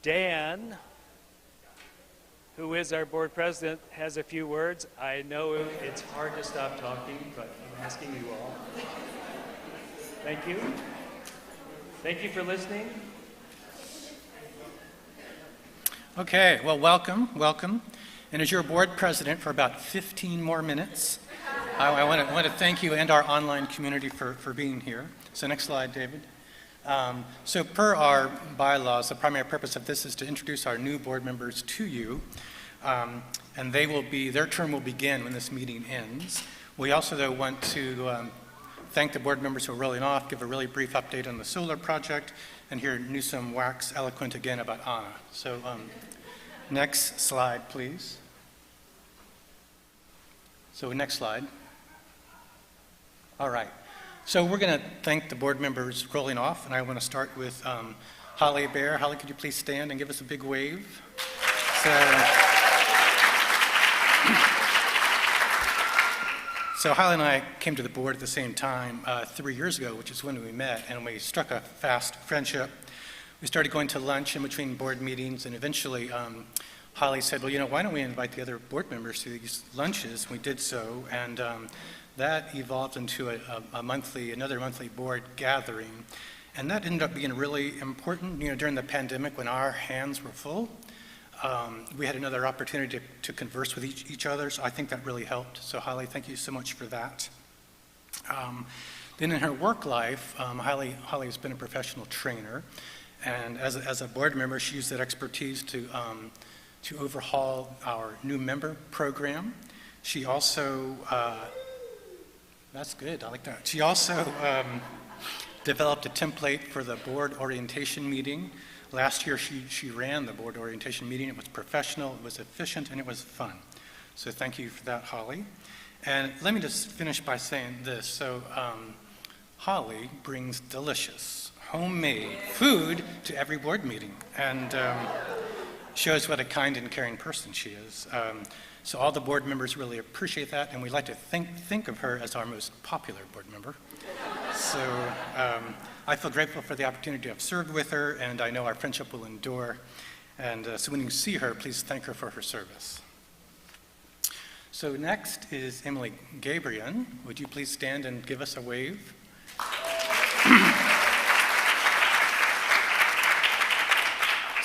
Dan, who is our board president, has a few words. I know it's hard to stop talking, but I'm asking you all. Thank you. Thank you for listening. Okay, well, welcome. And as your board president for about 15 more minutes, I want to thank you and our online community for being here. So next slide, David. So per our bylaws, the primary purpose of this is to introduce our new board members to you. And their term will begin when this meeting ends. We also, though, want to thank the board members who are rolling off, give a really brief update on the solar project, and hear Newsom wax eloquent again about Ana. So next slide, please. So next slide. All right. So we're going to thank the board members rolling off, and I want to start with Holly Bear. Holly, could you please stand and give us a big wave? So Holly and I came to the board at the same time 3 years ago, which is when we met, and we struck a fast friendship. we started going to lunch in between board meetings, and eventually Holly said, well, why don't we invite the other board members to these lunches? We did so, and that evolved into another monthly board gathering. And that ended up being really important, during the pandemic when our hands were full. We had another opportunity to converse with each other, so I think that really helped. So Holly, thank you so much for that. Then in her work life, Holly has been a professional trainer, and as a board member, she used that expertise to overhaul our new member program. She also, that's good, I like that. She also developed a template for the board orientation meeting. Last year, she ran the board orientation meeting. It was professional, it was efficient, and it was fun. So thank you for that, Holly. And let me just finish by saying this. So Holly brings delicious, homemade food to every board meeting, and shows what a kind and caring person she is. So all the board members really appreciate that, and we like to think of her as our most popular board member. So I feel grateful for the opportunity to have served with her, and I know our friendship will endure. And so when you see her, please thank her for her service. So next is Emily Gabriel. Would you please stand and give us a wave?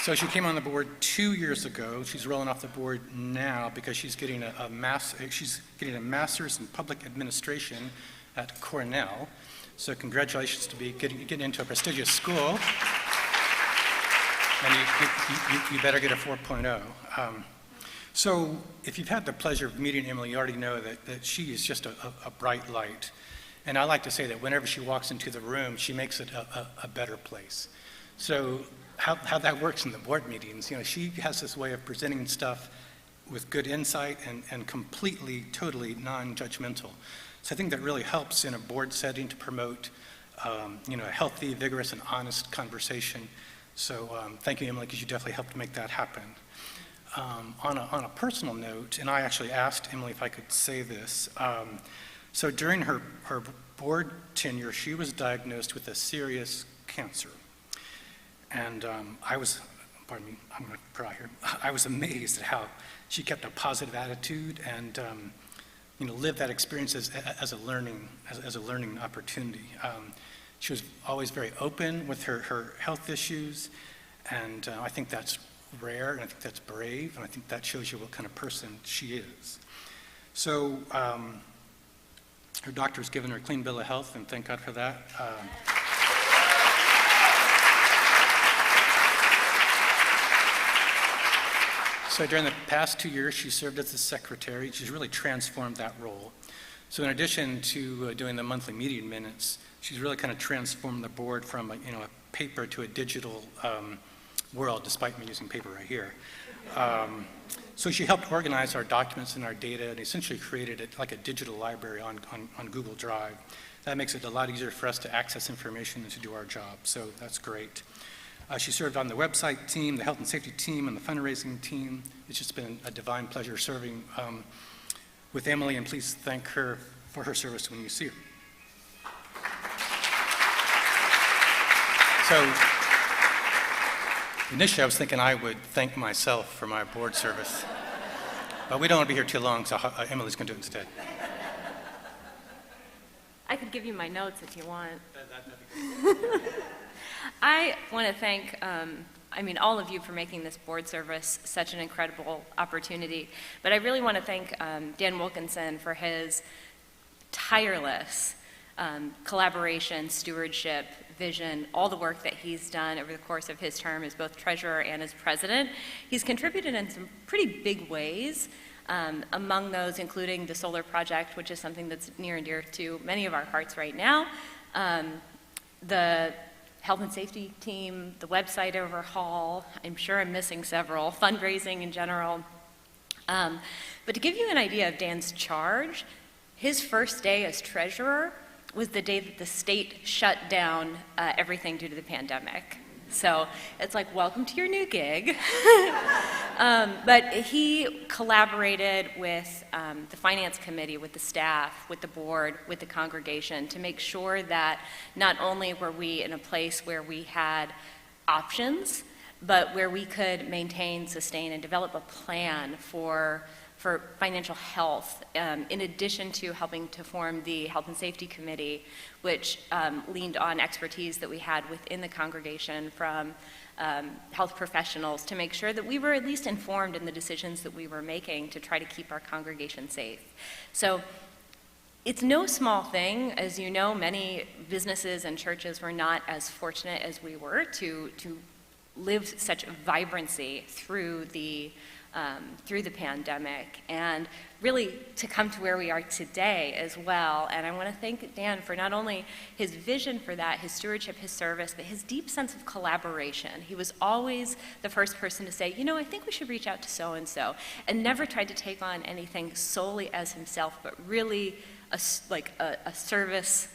So she came on the board 2 years ago. She's rolling off the board now because she's getting a master's in public administration at Cornell. So congratulations to be getting into a prestigious school. And you better get a 4.0. So if you've had the pleasure of meeting Emily, you already know that she is just a bright light. And I like to say that whenever she walks into the room, she makes it a better place. So how that works in the board meetings, she has this way of presenting stuff with good insight and completely, totally non-judgmental. So I think that really helps in a board setting to promote, a healthy, vigorous, and honest conversation. So thank you, Emily, because you definitely helped make that happen. On a personal note, and I actually asked Emily if I could say this, so during her board tenure, she was diagnosed with a serious cancer. And I was going to cry here. I was amazed at how she kept a positive attitude and, lived that experience as a learning opportunity. She was always very open with her health issues, and I think that's rare, and I think that's brave, and I think that shows you what kind of person she is. So her doctor's given her a clean bill of health, and thank God for that. So during the past 2 years, she served as the secretary. She's really transformed that role. So in addition to doing the monthly meeting minutes, she's really kind of transformed the board from a paper to a digital world, despite me using paper right here. So she helped organize our documents and our data and essentially created it like a digital library on Google Drive. That makes it a lot easier for us to access information and to do our job, so that's great. She served on the website team, the health and safety team, and the fundraising team. It's just been a divine pleasure serving with Emily, and please thank her for her service when you see her. So initially I was thinking I would thank myself for my board service, but we don't want to be here too long, so Emily's going to do it instead. I could give you my notes if you want. That'd be good. I want to thank, all of you for making this board service such an incredible opportunity. But I really want to thank Dan Wilkinson for his tireless collaboration, stewardship, vision, all the work that he's done over the course of his term as both treasurer and as president. He's contributed in some pretty big ways, among those including the solar project, which is something that's near and dear to many of our hearts right now, the health and safety team, the website overhaul, I'm sure I'm missing several, fundraising in general. But to give you an idea of Dan's charge, his first day as treasurer was the day that the state shut down everything due to the pandemic. So it's like, welcome to your new gig. But he collaborated with the finance committee, with the staff, with the board, with the congregation to make sure that not only were we in a place where we had options, but where we could maintain, sustain, and develop a plan for financial health, in addition to helping to form the Health and Safety Committee, which leaned on expertise that we had within the congregation from health professionals to make sure that we were at least informed in the decisions that we were making to try to keep our congregation safe. So it's no small thing. As you know, many businesses and churches were not as fortunate as we were to live such vibrancy through the pandemic, and really to come to where we are today as well. And I want to thank Dan for not only his vision for that, his stewardship, his service, but his deep sense of collaboration. He was always the first person to say, you know, I think we should reach out to so-and-so, and never tried to take on anything solely as himself, but really a service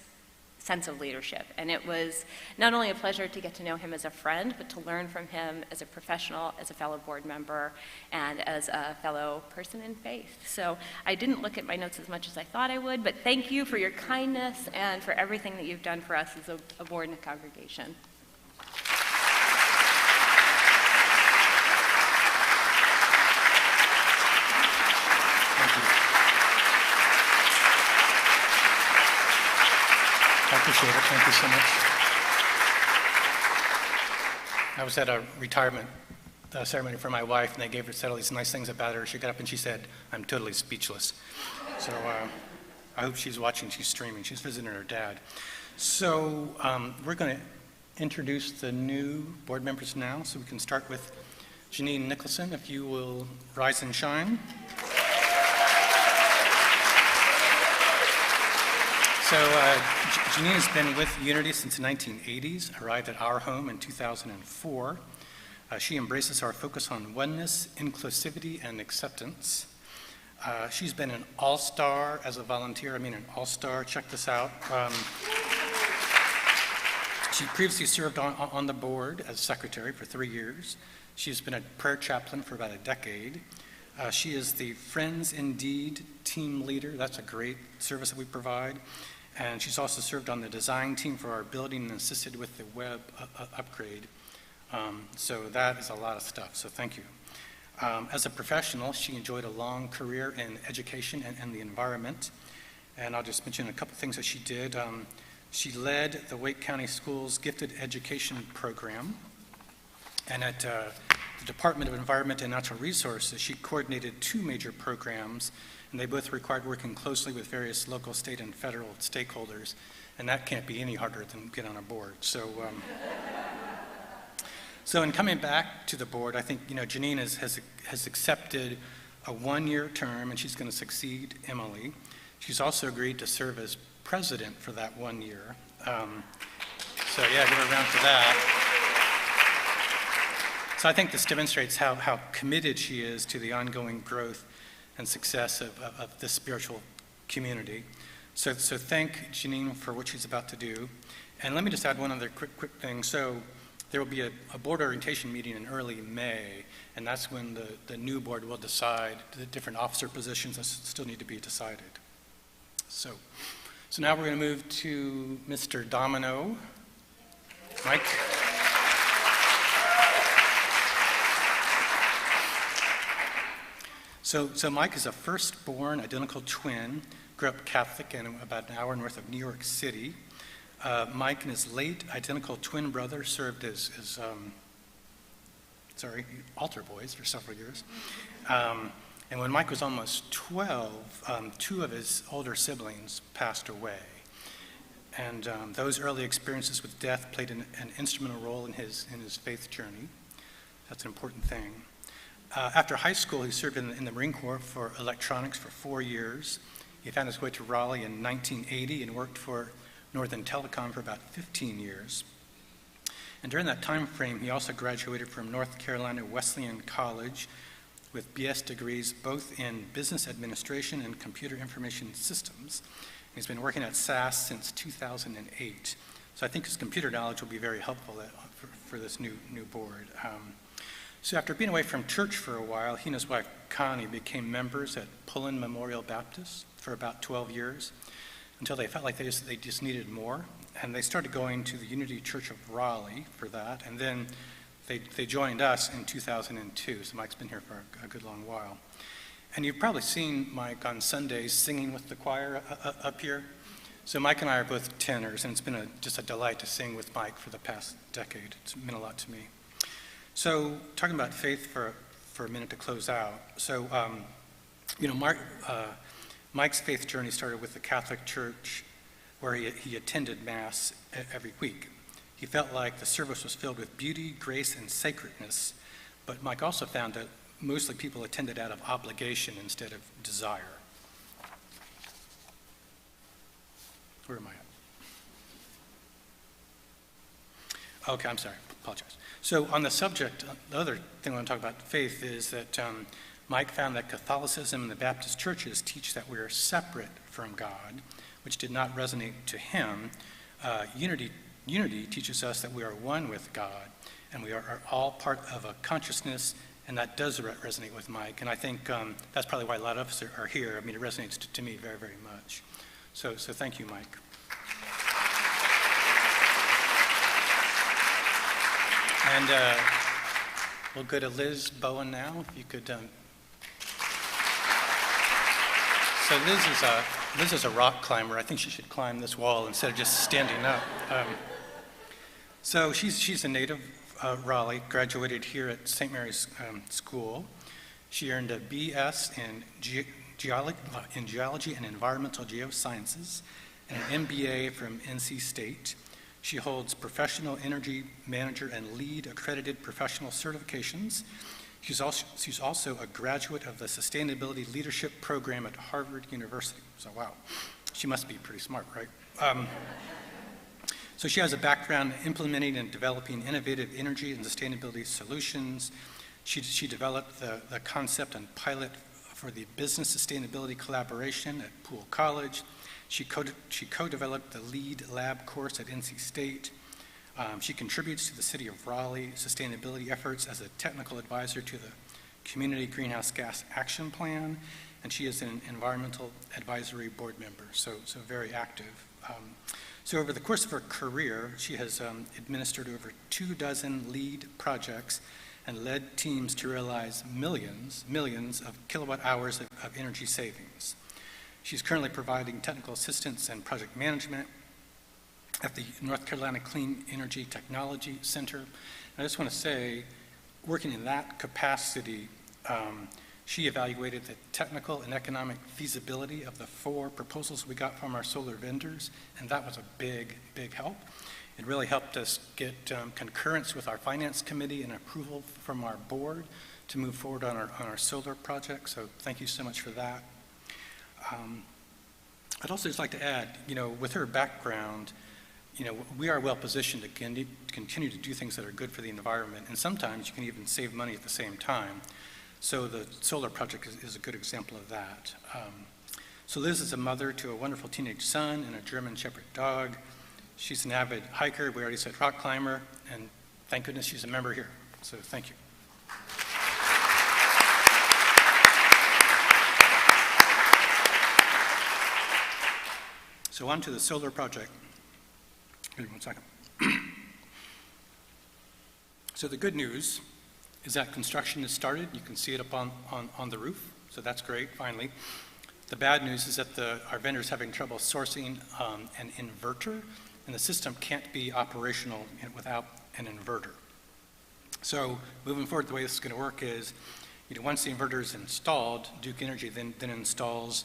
sense of leadership. And it was not only a pleasure to get to know him as a friend, but to learn from him as a professional, as a fellow board member, and as a fellow person in faith. So I didn't look at my notes as much as I thought I would, but thank you for your kindness and for everything that you've done for us as a board and a congregation. I appreciate it. Thank you so much. I was at a retirement ceremony for my wife, and they gave her said all these nice things about her. She got up and she said, "I'm totally speechless." So I hope she's watching. She's streaming. She's visiting her dad. So we're going to introduce the new board members now. So we can start with Janine Nicholson, if you will rise and shine. So Janine has been with Unity since the 1980s, arrived at our home in 2004. She embraces our focus on oneness, inclusivity, and acceptance. She's been an all-star as a volunteer. I mean, an all-star. Check this out. She previously served on the board as secretary for 3 years. She's been a prayer chaplain for about a decade. She is the Friends Indeed team leader. That's a great service that we provide. And she's also served on the design team for our building and assisted with the web upgrade. So that is a lot of stuff, so thank you. As a professional, she enjoyed a long career in education and the environment. And I'll just mention a couple things that she did. She led the Wake County Schools Gifted Education Program. And at the Department of Environment and Natural Resources, she coordinated 2 major programs, and they both required working closely with various local, state, and federal stakeholders, and that can't be any harder than get on a board. So in coming back to the board, I think Janine has accepted a 1-year term, and she's going to succeed Emily. She's also agreed to serve as president for that 1 year. So yeah, give her a round for that. So I think this demonstrates how committed she is to the ongoing growth and success of this spiritual community. So thank Janine for what she's about to do. And let me just add one other quick thing. So there will be a board orientation meeting in early May, and that's when the new board will decide the different officer positions that still need to be decided. So now we're going to move to Mr. Domino. Mike. So Mike is a firstborn identical twin, grew up Catholic and about an hour north of New York City. Mike and his late identical twin brother served as altar boys for several years. And when Mike was almost 12, 2 of his older siblings passed away. And those early experiences with death played an instrumental role in his faith journey. That's an important thing. After high school, he served in the Marine Corps for electronics for 4 years. He found his way to Raleigh in 1980 and worked for Northern Telecom for about 15 years. And during that time frame, he also graduated from North Carolina Wesleyan College with BS degrees both in business administration and computer information systems. He's been working at SAS since 2008. So I think his computer knowledge will be very helpful for this new board. So after being away from church for a while, he and his wife Connie became members at Pullen Memorial Baptist for about 12 years. until they felt like they just needed more. And they started going to the Unity Church of Raleigh for that. And then they joined us in 2002. So Mike's been here for a good long while. And you've probably seen Mike on Sundays singing with the choir up here. So Mike and I are both tenors, and it's been just a delight to sing with Mike for the past decade. It's meant a lot to me. So talking about faith for a minute to close out. So, Mike's faith journey started with the Catholic Church, where he attended Mass every week. He felt like the service was filled with beauty, grace, and sacredness, but Mike also found that mostly people attended out of obligation instead of desire. Where am I at? Okay, I'm sorry, apologize. So on the subject, the other thing I want to talk about faith is that Mike found that Catholicism and the Baptist churches teach that we are separate from God, which did not resonate to him. Unity teaches us that we are one with God, and we are all part of a consciousness, and that does resonate with Mike. And I think that's probably why a lot of us are here. I mean, it resonates to me very, very much. So thank you, Mike. And we'll go to Liz Bowen now, if you could. So Liz is a rock climber. I think she should climb this wall instead of just standing up. So she's a native Raleigh, graduated here at St. Mary's School. She earned a BS in geology and environmental geosciences and an MBA from NC State. She holds professional energy manager and lead accredited professional certifications. She's also a graduate of the Sustainability Leadership Program at Harvard University. So wow, she must be pretty smart, right? So she has a background in implementing and developing innovative energy and sustainability solutions. She developed the concept and pilot for the business sustainability collaboration at Poole College. She co-developed the LEAD lab course at NC State. She contributes to the City of Raleigh sustainability efforts as a technical advisor to the Community Greenhouse Gas Action Plan, and she is an environmental advisory board member, so very active. So over the course of her career, she has administered over 24 LEAD projects and led teams to realize millions of kilowatt hours of energy savings. She's currently providing technical assistance and project management at the North Carolina Clean Energy Technology Center. And I just want to say, working in that capacity, she evaluated the technical and economic feasibility of the 4 proposals we got from our solar vendors, and that was a big, big help. It really helped us get concurrence with our finance committee and approval from our board to move forward on our solar project, so thank you so much for that. I'd also just like to add, with her background, we are well positioned to continue to do things that are good for the environment, and sometimes you can even save money at the same time. So the solar project is a good example of that. So Liz is a mother to a wonderful teenage son and a German Shepherd dog. She's an avid hiker, we already said rock climber, and thank goodness she's a member here. So thank you. So on to the solar project. Give me 1 second. So the good news is that construction has started. You can see it up on the roof, so that's great, finally. The bad news is that our vendor's having trouble sourcing an inverter, and the system can't be operational without an inverter. So moving forward, the way this is going to work is, once the inverter is installed, Duke Energy then installs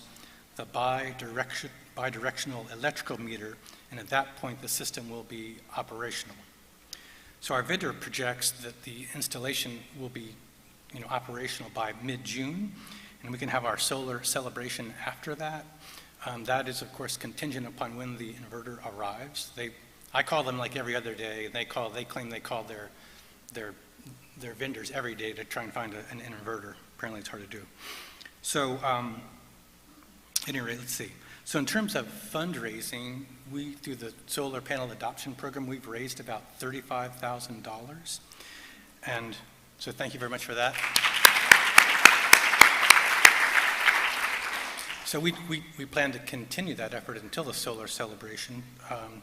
the bidirectional electrical meter, and at that point the system will be operational. So our vendor projects that the installation will be operational by mid-June, and we can have our solar celebration after that. That is, of course, contingent upon when the inverter arrives. I call them like every other day, and they claim they call their vendors every day to try and find an inverter. Apparently it's hard to do. So anyway, let's see. So in terms of fundraising, through the solar panel adoption program, we've raised about $35,000. And so thank you very much for that. So we plan to continue that effort until the solar celebration,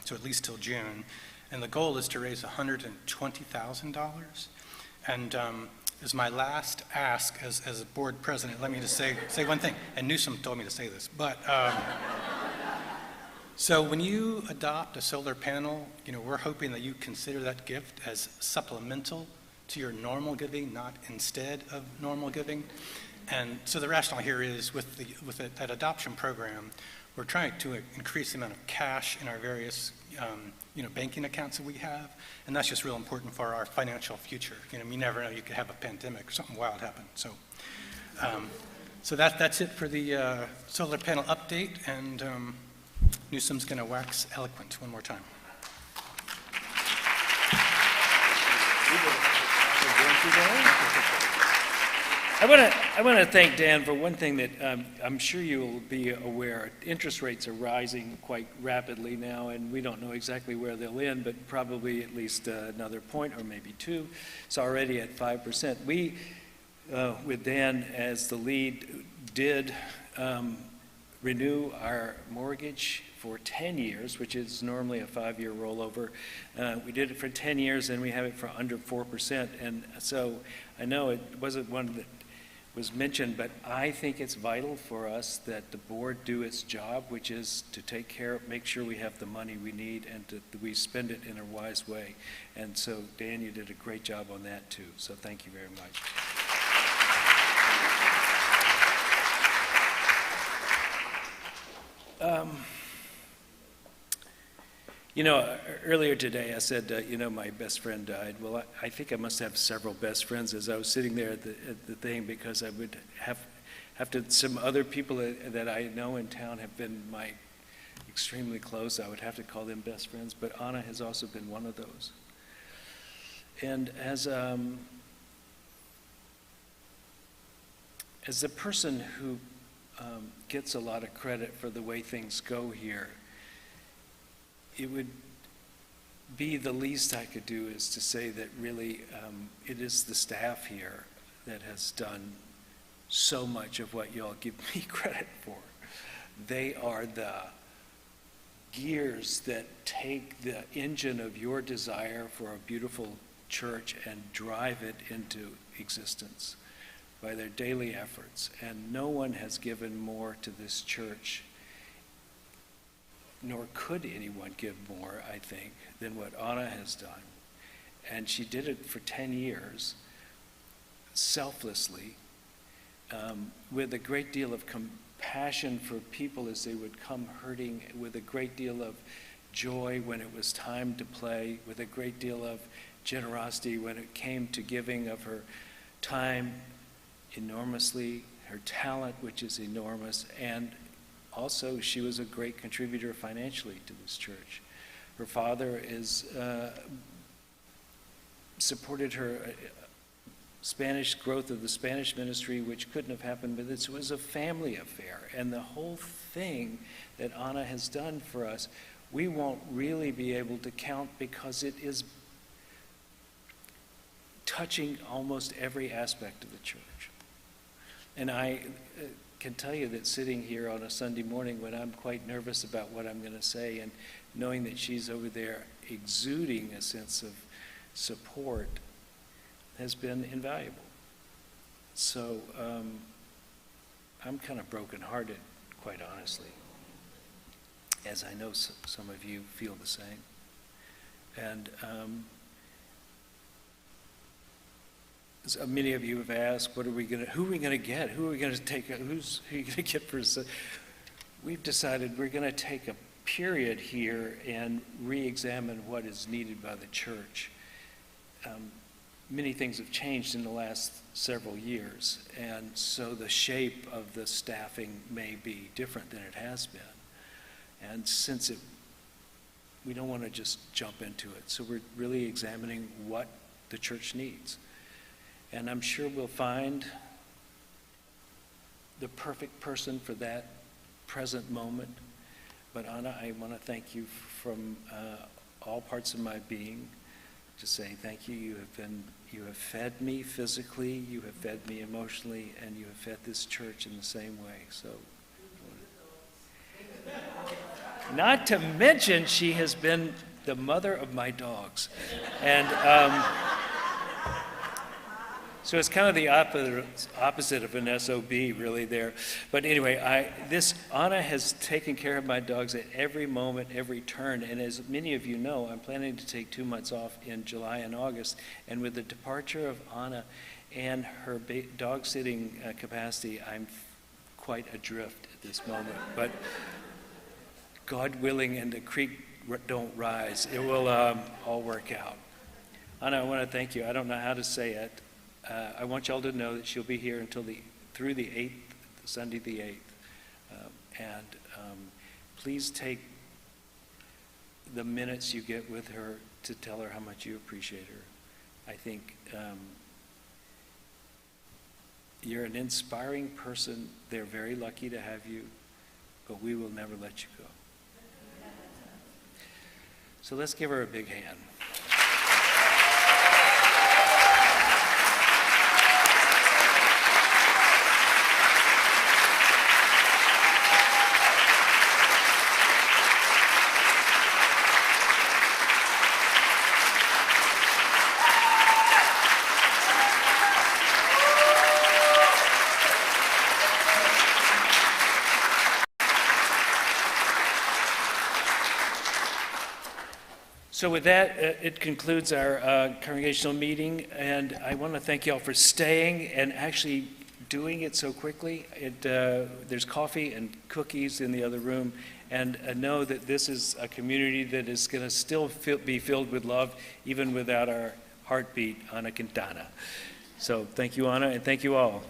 so at least till June. And the goal is to raise $120,000. And as my last ask as a board president, let me just say one thing. And Newsom told me to say this, but so when you adopt a solar panel, we're hoping that you consider that gift as supplemental to your normal giving, not instead of normal giving. And so the rationale here is with that adoption program, we're trying to increase the amount of cash in our various banking accounts that we have, and that's just real important for our financial future. You never know, you could have a pandemic or something wild happen. So that's it for the solar panel update, and Newsom's going to wax eloquent one more time. I want to thank Dan for one thing that I'm sure you will be aware. Interest rates are rising quite rapidly now, and we don't know exactly where they'll end, but probably at least another point or maybe two. It's already at 5%. We, with Dan as the lead, did renew our mortgage for 10 years, which is normally a 5-year rollover. We did it for 10 years, and we have it for under 4%. And so I know it wasn't one that was mentioned, but I think it's vital for us that the board do its job, which is to make sure we have the money we need and that we spend it in a wise way. And so, Dan, you did a great job on that too. So thank you very much. Earlier today I said, my best friend died. Well, I think I must have several best friends as I was sitting there at the thing, because I would have to, some other people that I know in town have been extremely close. I would have to call them best friends, but Ana has also been one of those. And as a person who gets a lot of credit for the way things go here, it would be the least I could do is to say that really it is the staff here that has done so much of what y'all give me credit for. They are the gears that take the engine of your desire for a beautiful church and drive it into existence by their daily efforts. And no one has given more to this church, nor could anyone give more, I think, than what Ana has done. And she did it for 10 years, selflessly, with a great deal of compassion for people as they would come hurting, with a great deal of joy when it was time to play, with a great deal of generosity when it came to giving of her time enormously, her talent, which is enormous, and also, she was a great contributor financially to this church. Her father supported her Spanish growth of the Spanish ministry, which couldn't have happened, but this was a family affair. And the whole thing that Ana has done for us, we won't really be able to count because it is touching almost every aspect of the church. And I can tell you that sitting here on a Sunday morning when I'm quite nervous about what I'm going to say, and knowing that she's over there exuding a sense of support has been invaluable. So I'm kind of brokenhearted, quite honestly, as I know some of you feel the same. And many of you have asked, who are we going to get? Who are we going to take? Who are you going to get for us? We've decided we're going to take a period here and re-examine what is needed by the church. Many things have changed in the last several years, and so the shape of the staffing may be different than it has been. And since we don't want to just jump into it, so we're really examining what the church needs. And I'm sure we'll find the perfect person for that present moment. But Ana, I want to thank you from all parts of my being to say thank you. You have fed me physically, you have fed me emotionally, and you have fed this church in the same way. So I want Not to mention, she has been the mother of my dogs. And so it's kind of the opposite of an SOB, really, there. But anyway, Ana has taken care of my dogs at every moment, every turn. And as many of you know, I'm planning to take 2 months off in July and August. And with the departure of Ana and her dog sitting capacity, I'm quite adrift at this moment. But God willing, and the creek don't rise, it will all work out. Ana, I want to thank you. I don't know how to say it. I want y'all to know that she'll be here through the 8th, Sunday the 8th. And please take the minutes you get with her to tell her how much you appreciate her. I think you're an inspiring person. They're very lucky to have you, but we will never let you go. So let's give her a big hand. So with that, it concludes our congregational meeting, and I want to thank you all for staying and actually doing it so quickly. There's coffee and cookies in the other room, and know that this is a community that is going to still be filled with love, even without our heartbeat on a Quintana. So thank you, Ana, and thank you all.